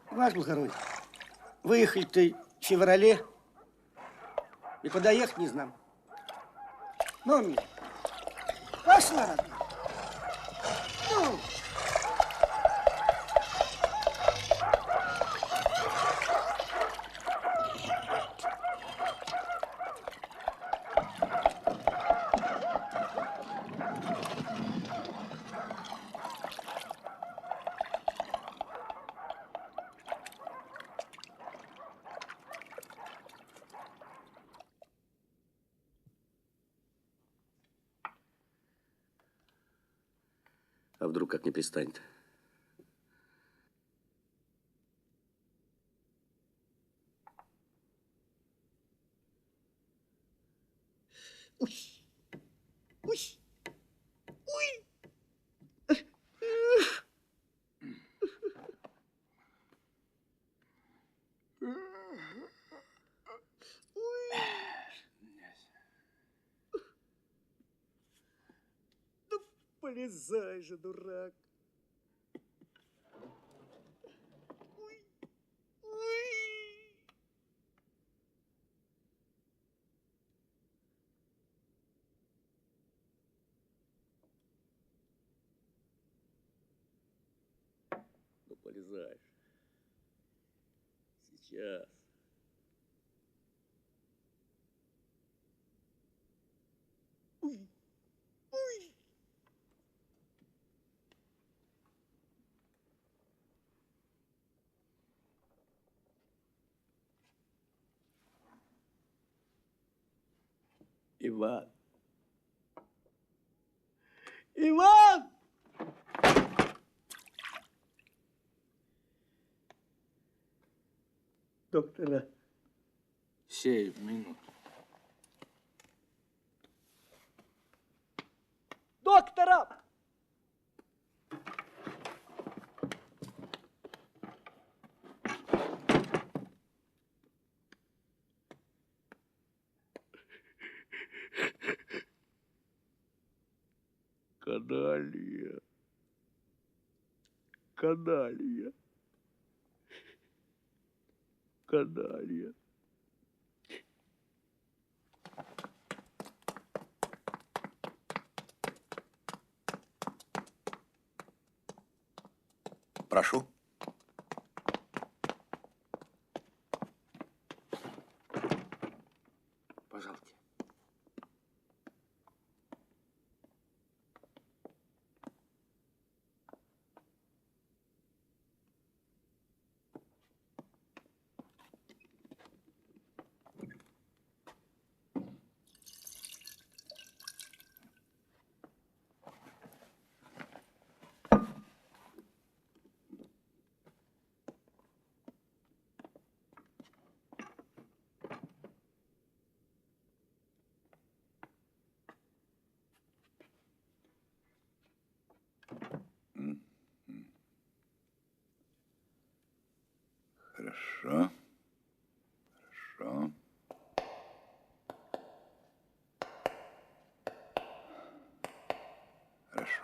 Ваш благородие, выехали-то в феврале и куда ехать не знам. Ну, пошла, родная. Ну. А вдруг как не пристанет? Ой, ой, ой. Да полезай же, дурак. Ой, ой. Ну, полезаешь. Сейчас. Ой, ой. Иван! Иван! Доктора. Сей минут. Доктора! Каналья. Каналья. Каналья. Прошу. Пожалуйте. Хорошо. Хорошо. Хорошо.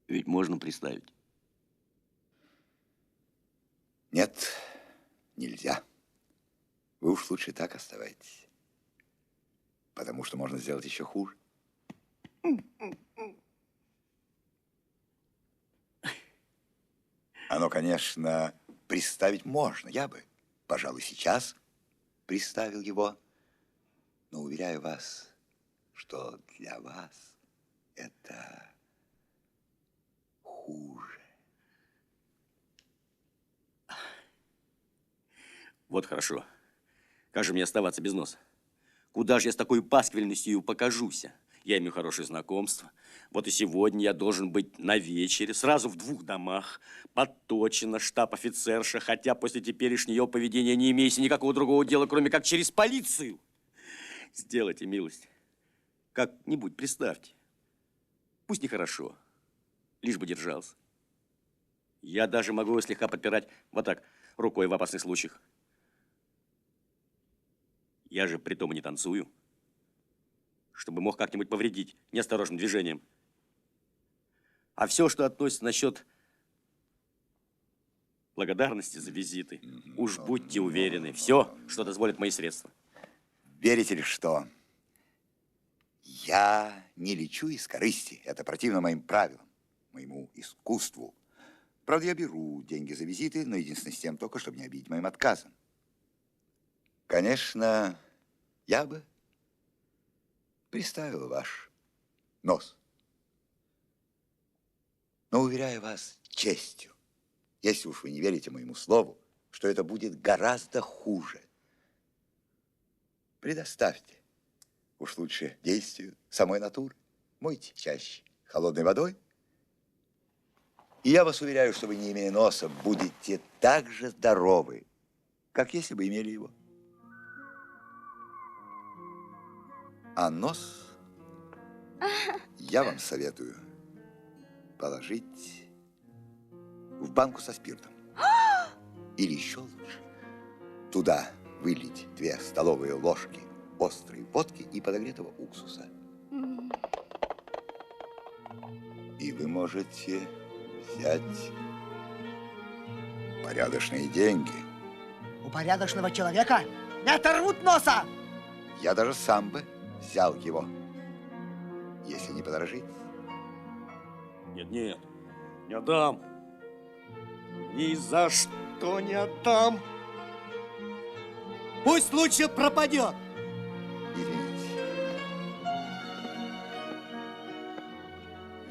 Ведь можно представить. Нет, нельзя. Вы уж лучше так оставайтесь. Потому что можно сделать еще хуже. Оно, конечно, Приставить можно. Я бы, пожалуй, сейчас приставил его. Но уверяю вас, что для вас это хуже. Вот хорошо. Как же мне оставаться без носа? Куда же я с такой пасквильностью покажуся? Я имею хорошее знакомство. Вот и сегодня я должен быть на вечере, сразу в 2 домах. Подточено, штаб-офицерша, хотя после теперешнего ее поведения не имеется никакого другого дела, кроме как через полицию. Сделайте милость. Как-нибудь представьте. Пусть нехорошо, лишь бы держался. Я даже могу его слегка подпирать вот так, рукой в опасных случаях. Я же притом и не танцую, чтобы мог как-нибудь повредить неосторожным движением. А все, что относится насчет благодарности за визиты, уж будьте уверены, все, что дозволят мои средства. Верите ли, что я не лечу из корысти? Это противно моим правилам, моему искусству. Правда, я беру деньги за визиты, но единственное с тем только, чтобы не обидеть моим отказом. Конечно, я бы приставил ваш нос. Но уверяю вас честью, если уж вы не верите моему слову, что это будет гораздо хуже. Предоставьте. Уж лучше действию самой натуры. Мойте чаще холодной водой. И я вас уверяю, что вы, не имея носа, будете так же здоровы, как если бы имели его. А нос я вам советую положить в банку со спиртом. Или еще лучше, туда вылить 2 столовые ложки острой водки и подогретого уксуса. И вы можете взять порядочные деньги. У порядочного человека не оторвут носа! Я даже сам бы взял его, если не подорожить. Нет, нет, не отдам. Ни за что не отдам. Пусть лучше пропадет. Извините.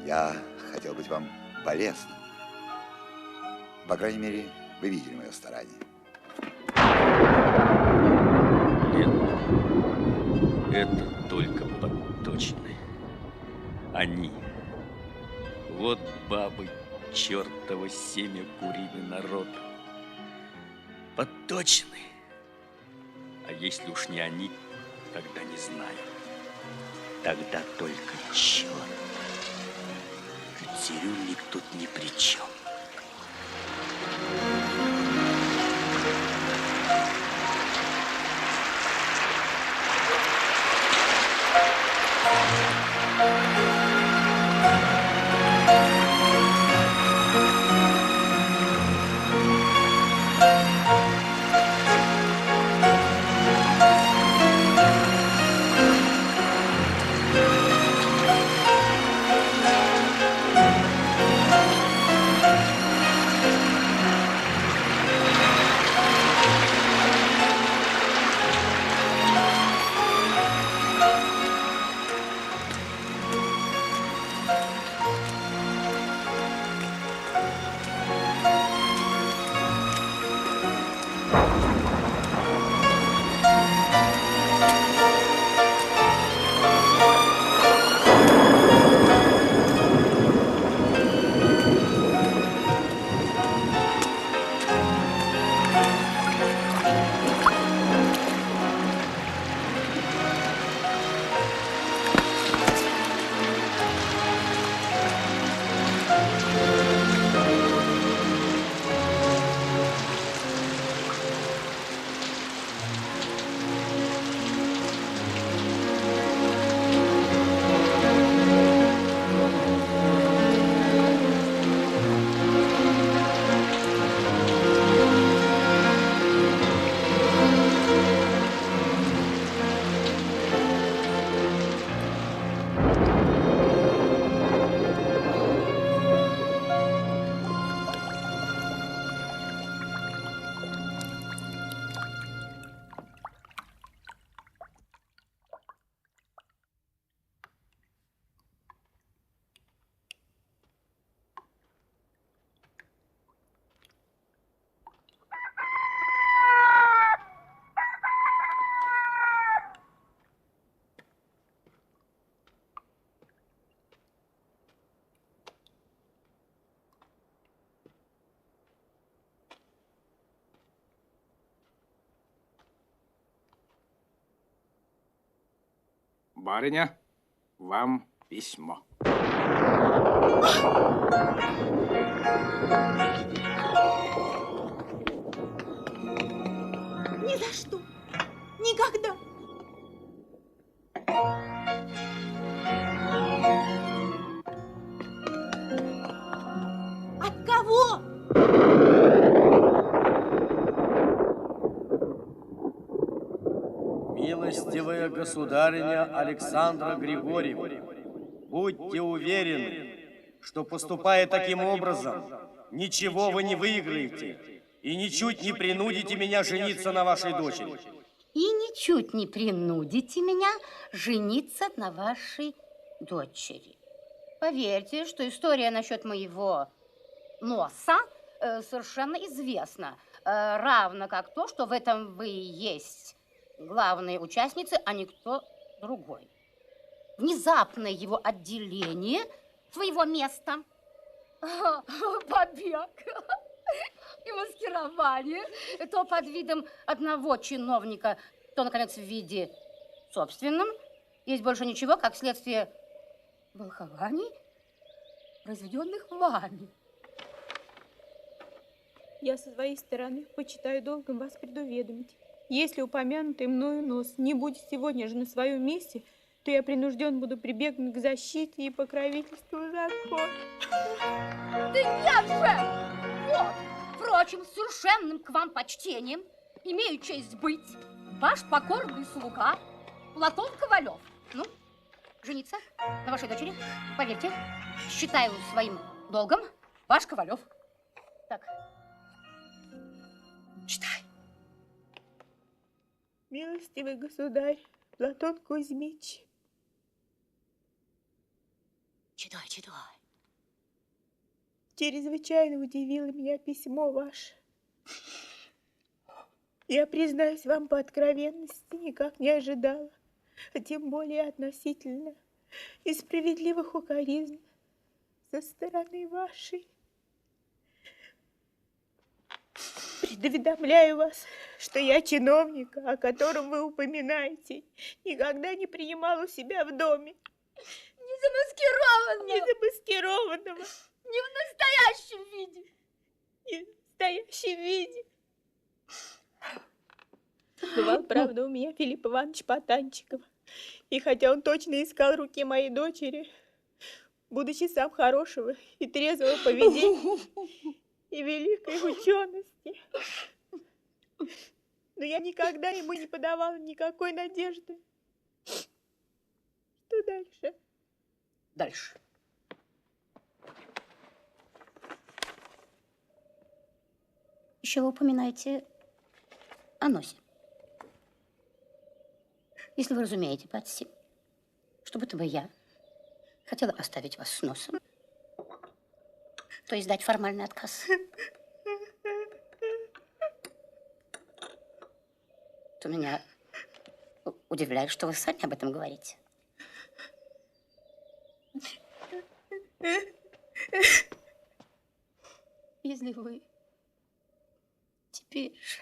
Я хотел быть вам полезным. По крайней мере, вы видели мое старание. Это только подточены. Они. Вот бабы, чертово семя, куриный народ. Подточены. А если уж не они, тогда не знаю. Тогда только черт. Цирюльник тут ни при чем. Барыня, вам письмо. Ни за что. Никогда. От кого? Милостивая государыня Александра Григорьевна, будьте уверены, что, поступая таким образом, ничего вы не выиграете и ничуть не принудите меня жениться на вашей дочери. И ничуть не принудите меня жениться на вашей дочери. Поверьте, что история насчет моего носа совершенно известна, равно как то, что в этом вы и есть главные участницы, а никто другой. Внезапное его отделение своего места, побег и маскирование, то под видом одного чиновника, то, наконец, в виде собственном, есть больше ничего, как следствие волхований, произведенных вами. Я со своей стороны почитаю долгом вас предуведомить. Если упомянутый мною нос не будет сегодня же на своем месте, то я принужден буду прибегнуть к защите и покровительству закона. Да нет же! Вот, впрочем, с совершенным к вам почтением имею честь быть ваш покорный слуга Платон Ковалев. Ну, жениться на вашей дочери, поверьте, считаю своим долгом ваш Ковалев. Так, читай. Милостивый государь Платон Кузьмич. Читай, читай. Чрезвычайно удивило меня письмо ваше. Я признаюсь вам по откровенности, никак не ожидала, а тем более относительно несправедливых укоризн со стороны вашей. Предуведомляю вас, что я чиновника, о котором вы упоминаете, никогда не принимал у себя в доме. Незамаскированного! Незамаскированного! Не в настоящем виде! Не в настоящем виде! Бывал, правда, у меня Филипп Иванович Потанчиков. И хотя он точно искал руки моей дочери, будучи сам хорошего и трезвого поведения и великой учености, но я никогда ему не подавала никакой надежды. Что дальше? Дальше. Еще вы упоминаете о носе. Если вы разумеете под сим, что будто бы я хотела оставить вас с носом, то есть дать формальный отказ, то меня удивляет, что вы сами об этом говорите. Если вы теперь же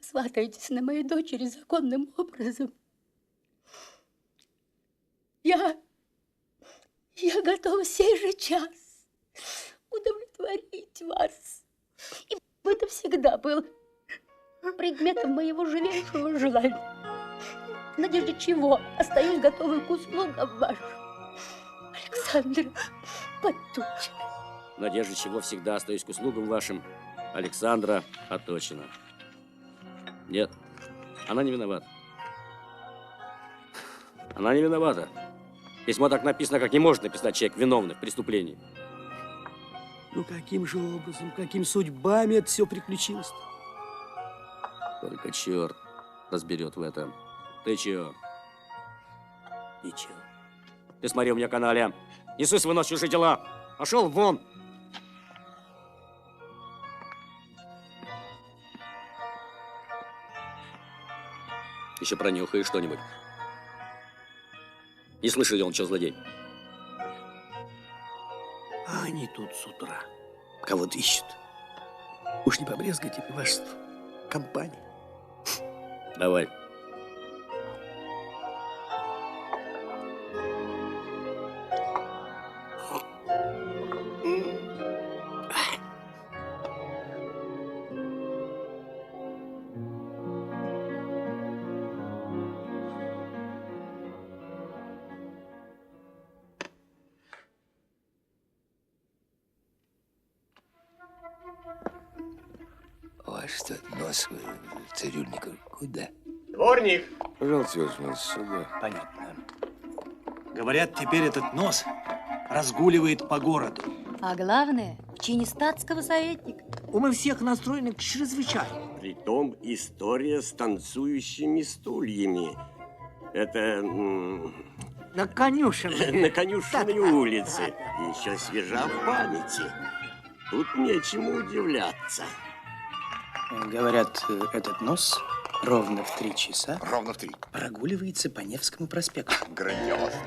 сватаетесь на моей дочери законным образом, я готова сей же час удовлетворить вас. И это всегда было предметом моего живейшего желания. В надежде чего остаюсь готовой к услугам вашим, Александра Поточина. В надежде чего всегда остаюсь к услугам вашим, Александра Поточина. Нет, она не виновата. Она не виновата. Письмо так написано, как не может написать человек, виновный в преступлении. Ну, каким же образом, какими судьбами это все приключилось-то? Только черт разберет в этом. Ты чего? Ничего. Ты смотри, у меня каналья. Не суй свой нос в чужие дела. Пошел вон. Еще пронюхаешь что-нибудь. Не слышал ли он, что злодей? А они тут с утра кого-то ищут. Уж не побрезгайте, вашество, компания. Давай. что, нос цирюльника куда? Дворник! Пожалуйста, ваше нос сюда. Понятно. Говорят, теперь этот нос разгуливает по городу. А главное, в чине статского советника. Умы всех настроены чрезвычайно. Притом история с танцующими стульями. Это На конюшенной. на Конюшенной улице. Еще свежа в памяти. Тут нечему удивляться. Говорят, этот нос ровно в 3 часа Ровно в 3. прогуливается по Невскому проспекту. Грандиозно.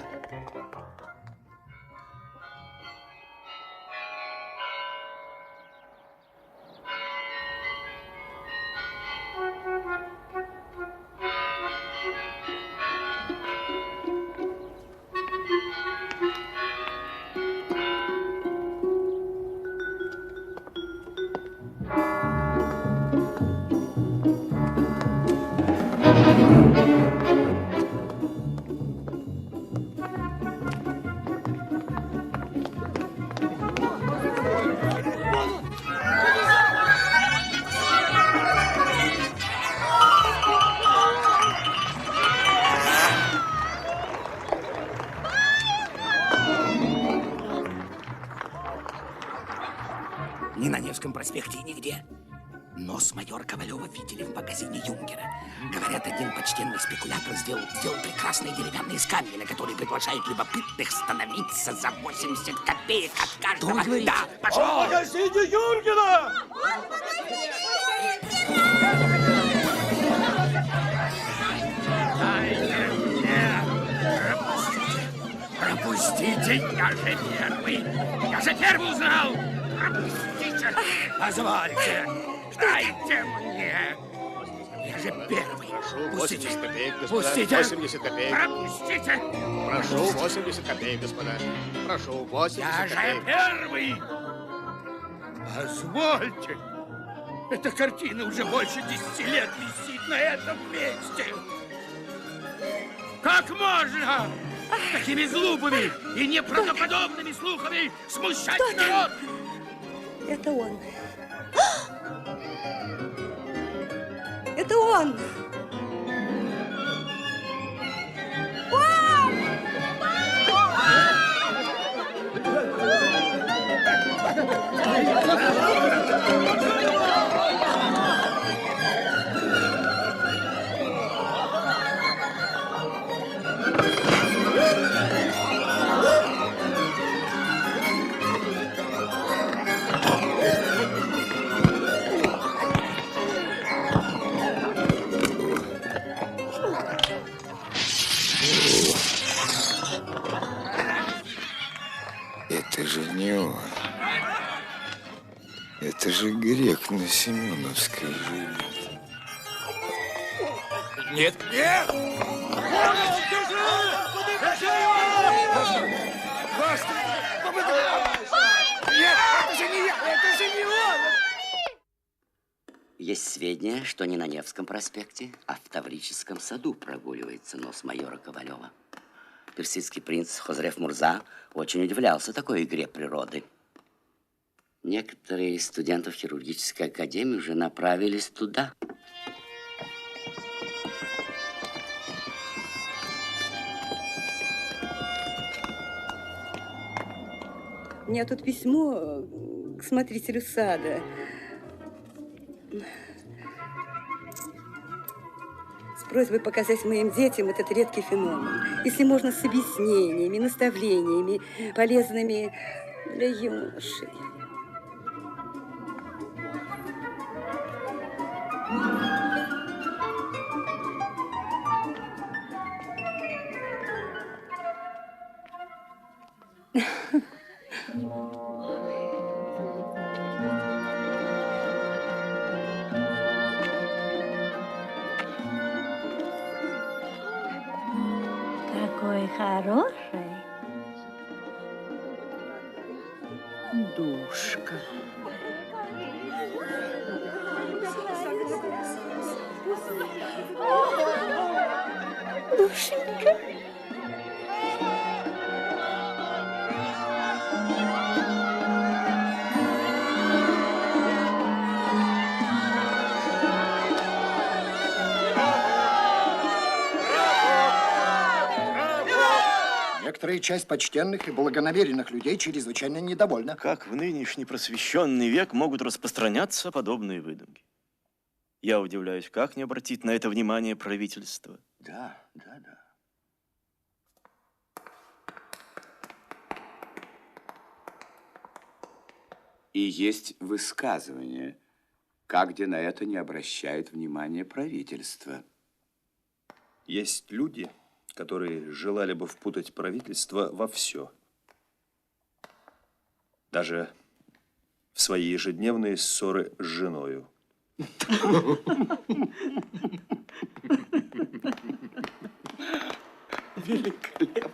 Ни на Невском проспекте, нигде. Нос майора Ковалева видели в магазине Юнгера. Говорят, один почтенный спекулятор сделал прекрасные деревянные скамьи, на которые приглашают любопытных становиться за 80 копеек от каждого. Что вы говорите? Да, пошел! В магазине Юнгера! Пропустите, я же первый! Я же первый узнал! Пропустите! Позвольте! Дайте мне! Я же первый! Пустите! 80 копеек, господа. Пустите! 80 копеек. Пропустите! Прошу, 80 копеек, господа. Прошу, 80 Я же копеек. первый! Позвольте! Эта картина уже больше 10 лет висит на этом месте! Как можно такими глупыми и неправдоподобными слухами смущать народ? Это он. Это он! Это же не он. Это же грек на Семеновской живет. Нет, нет! Нет, это же не я, это же не он! Есть сведения, что не на Невском проспекте, а в Таврическом саду прогуливается нос майора Ковалева. Персидский принц Хозрев Мурза очень удивлялся такой игре природы. Некоторые из студентов хирургической академии уже направились туда. У меня тут письмо к смотрителю сада. С просьбой показать моим детям этот редкий феномен. Если можно, с объяснениями, наставлениями, полезными для юношей. Какой хороший. Душка. Душенька. часть почтенных и благонамеренных людей чрезвычайно недовольна. Как в нынешний просвещенный век могут распространяться подобные выдумки? Я удивляюсь, как не обратить на это внимание правительства? Да. И есть высказывание, как где на это не обращает внимания правительство. Есть люди, которые желали бы впутать правительство во все. Даже в свои ежедневные ссоры с женою. Великолепно.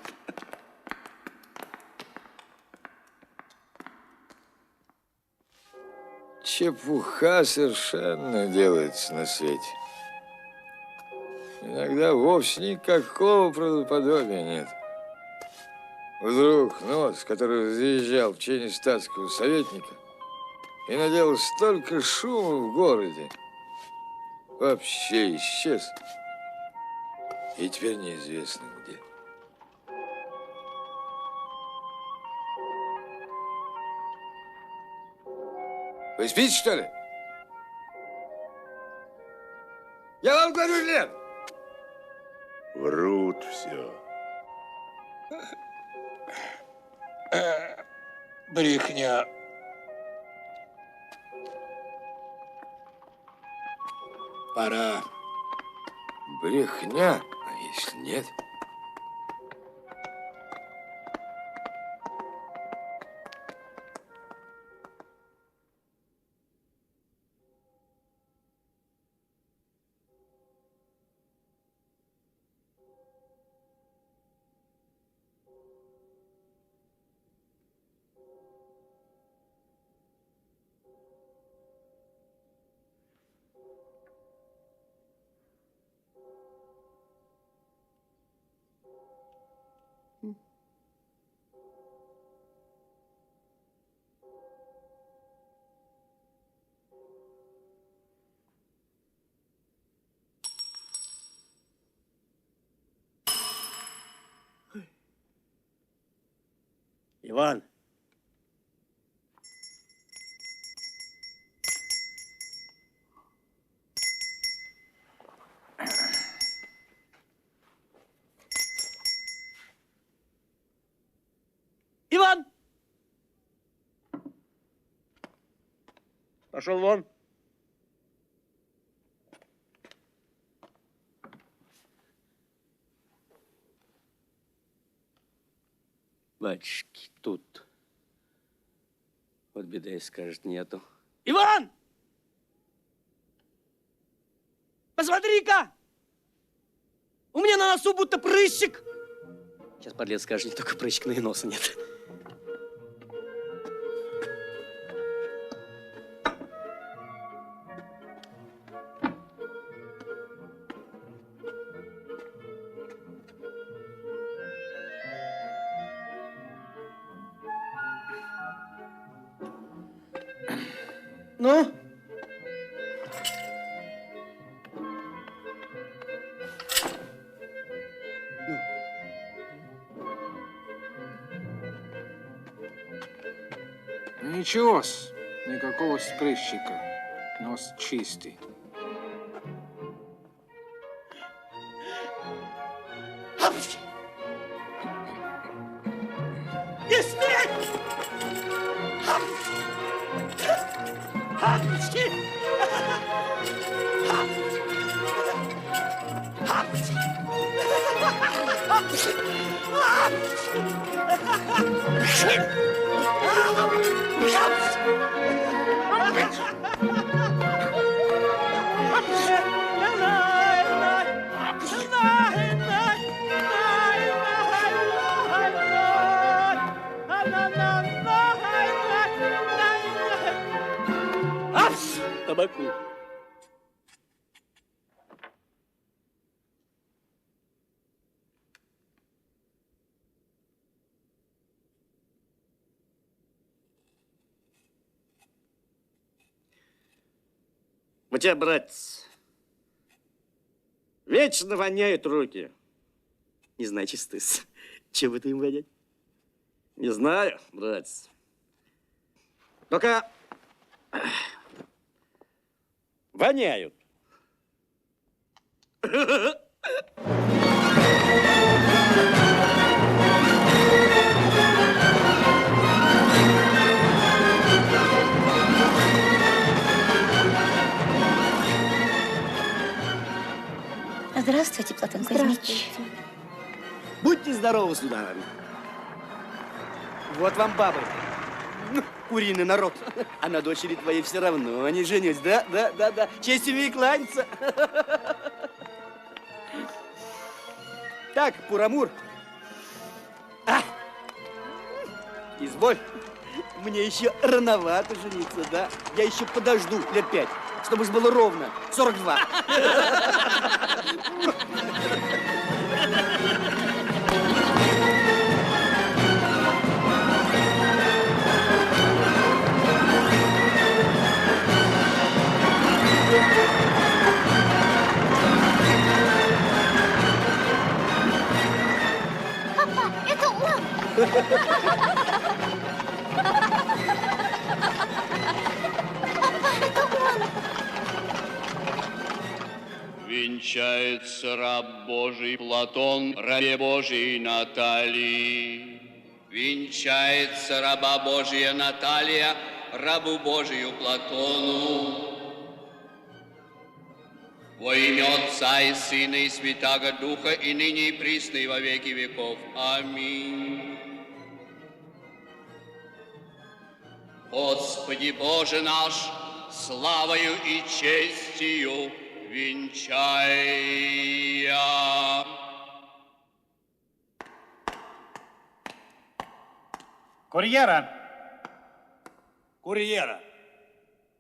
Чепуха совершенно делается на свете. Иногда вовсе никакого правдоподобия нет. Вдруг Нос, который заезжал в чине статского советника и наделал столько шума в городе, вообще исчез. И теперь неизвестно где. Вы спите, что ли? Я вам говорю, нет. Врут все. Брехня. Пора. Брехня? А если нет? Иван. Иван! Пошел вон. Батюшки, тут. Вот беда и скажет, нету. Иван! Посмотри-ка! У меня на носу будто прыщик. Сейчас подлец скажет, не только прыщик, но и носа нет. Ну? Ничего-с, никакого спрыщика. Нос чистый. Не смей! Табаку. У тебя, братец, вечно воняют руки. Не знаю, чистый. Чем это им гонять? Не знаю, братец. Только воняют. Здравствуйте, Платон Кузьмич. Будьте здоровы, сударыня. Вот вам бабы. Куриный народ. А на дочери твоей все равно не женюсь. Да. Честь имею кланяться. Так, Пурамур. Изволь. Мне еще рановато жениться, да? Я еще подожду лет 5, чтобы уж было ровно 42. Папа, это он! Венчается раб Божий Платон, рабе Божией Натальи. Венчается раба Божия Наталья, рабу Божию Платону. Во имя Отца и Сына и Святаго Духа, и ныне и присно и во веки веков. Аминь. Господи Боже наш, славою и честью венчая. Курьера! Курьера!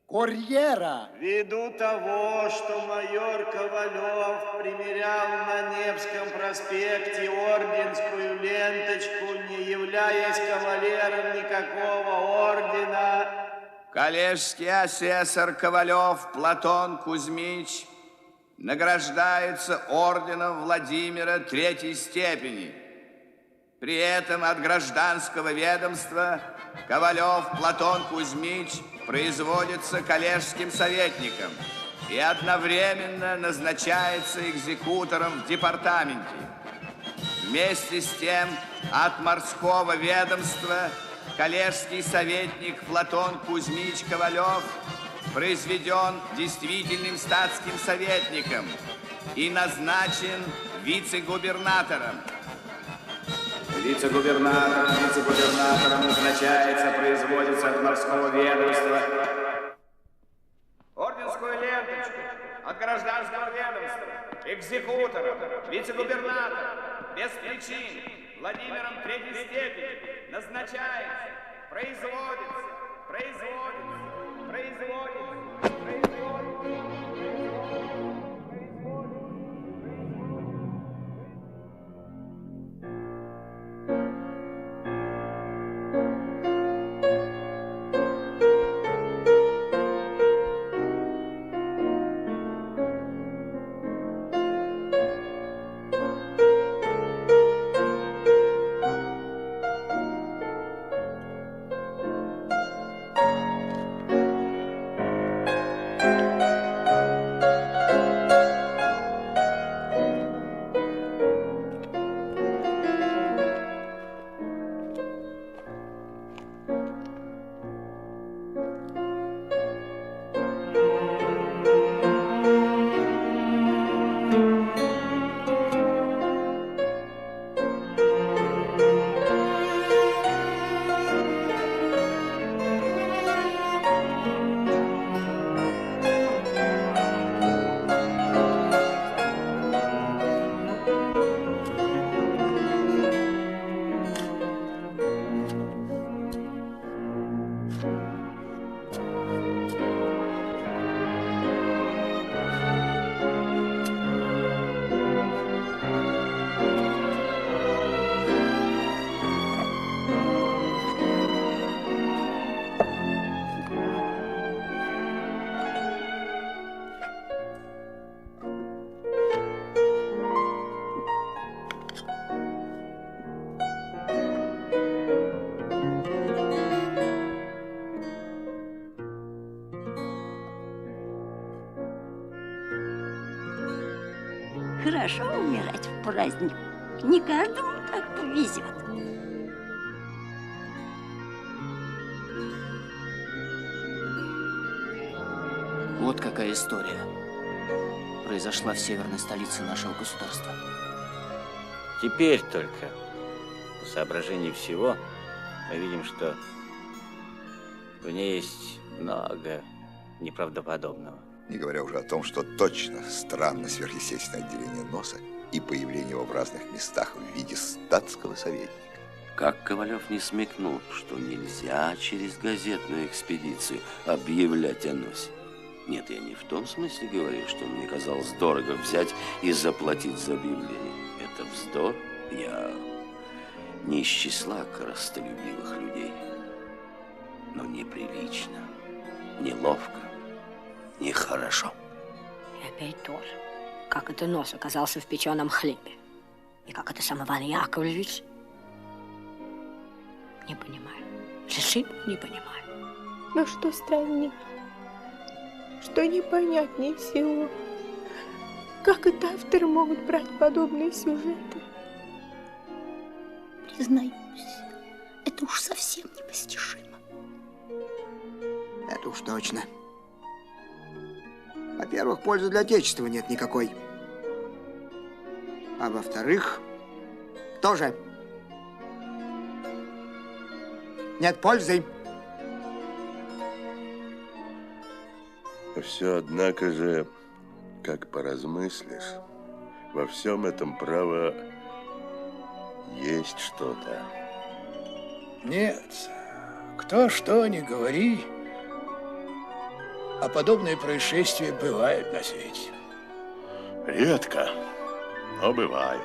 Курьера! Ввиду того, что майор Ковалев примерял на Невском проспекте орденскую ленточку, не являясь кавалером никакого ордена, Коллежский асессор Ковалев Платон Кузьмич награждается орденом Владимира Третьей степени. При этом от гражданского ведомства Ковалев Платон Кузьмич производится коллежским советником и одновременно назначается экзекутором в департаменте. Вместе с тем от морского ведомства коллежский советник Платон Кузьмич Ковалев произведен действительным статским советником и назначен вице-губернатором. Вице-губернатором назначается, производится от морского ведомства. Орденскую ленточку от гражданского ведомства, экзекутором, вице-губернатором, без причин, Владимиром Третьей степени, назначается, производится. хорошо умирать в праздник. Не каждому так повезет. Вот какая история произошла в северной столице нашего государства. Теперь только, по соображению всего, мы видим, что в ней есть много неправдоподобного. Не говоря уже о том, что точно странно сверхъестественное отделение носа и появление его в разных местах в виде статского советника. Как Ковалев не смекнул, что нельзя через газетную экспедицию объявлять о носе. Нет, я не в том смысле говорю, что мне казалось дорого взять и заплатить за объявление. Это вздор. Я не из числа корыстолюбивых людей. Но неприлично, неловко, нехорошо. И опять тоже. Как это нос оказался в печеном хлебе? И как это сам Иван Яковлевич? Не понимаю. Решительно не понимаю. Но что страннее, что непонятнее всего, как это авторы могут брать подобные сюжеты? Признаюсь, это уж совсем непостижимо. Это уж точно. Во-первых, пользы для Отечества нет никакой. А во-вторых, тоже нет пользы. Все, однако же, как поразмыслишь, во всем этом, право, есть что-то. Нет, кто что ни говори, а подобные происшествия бывают на свете. Редко, но бывает.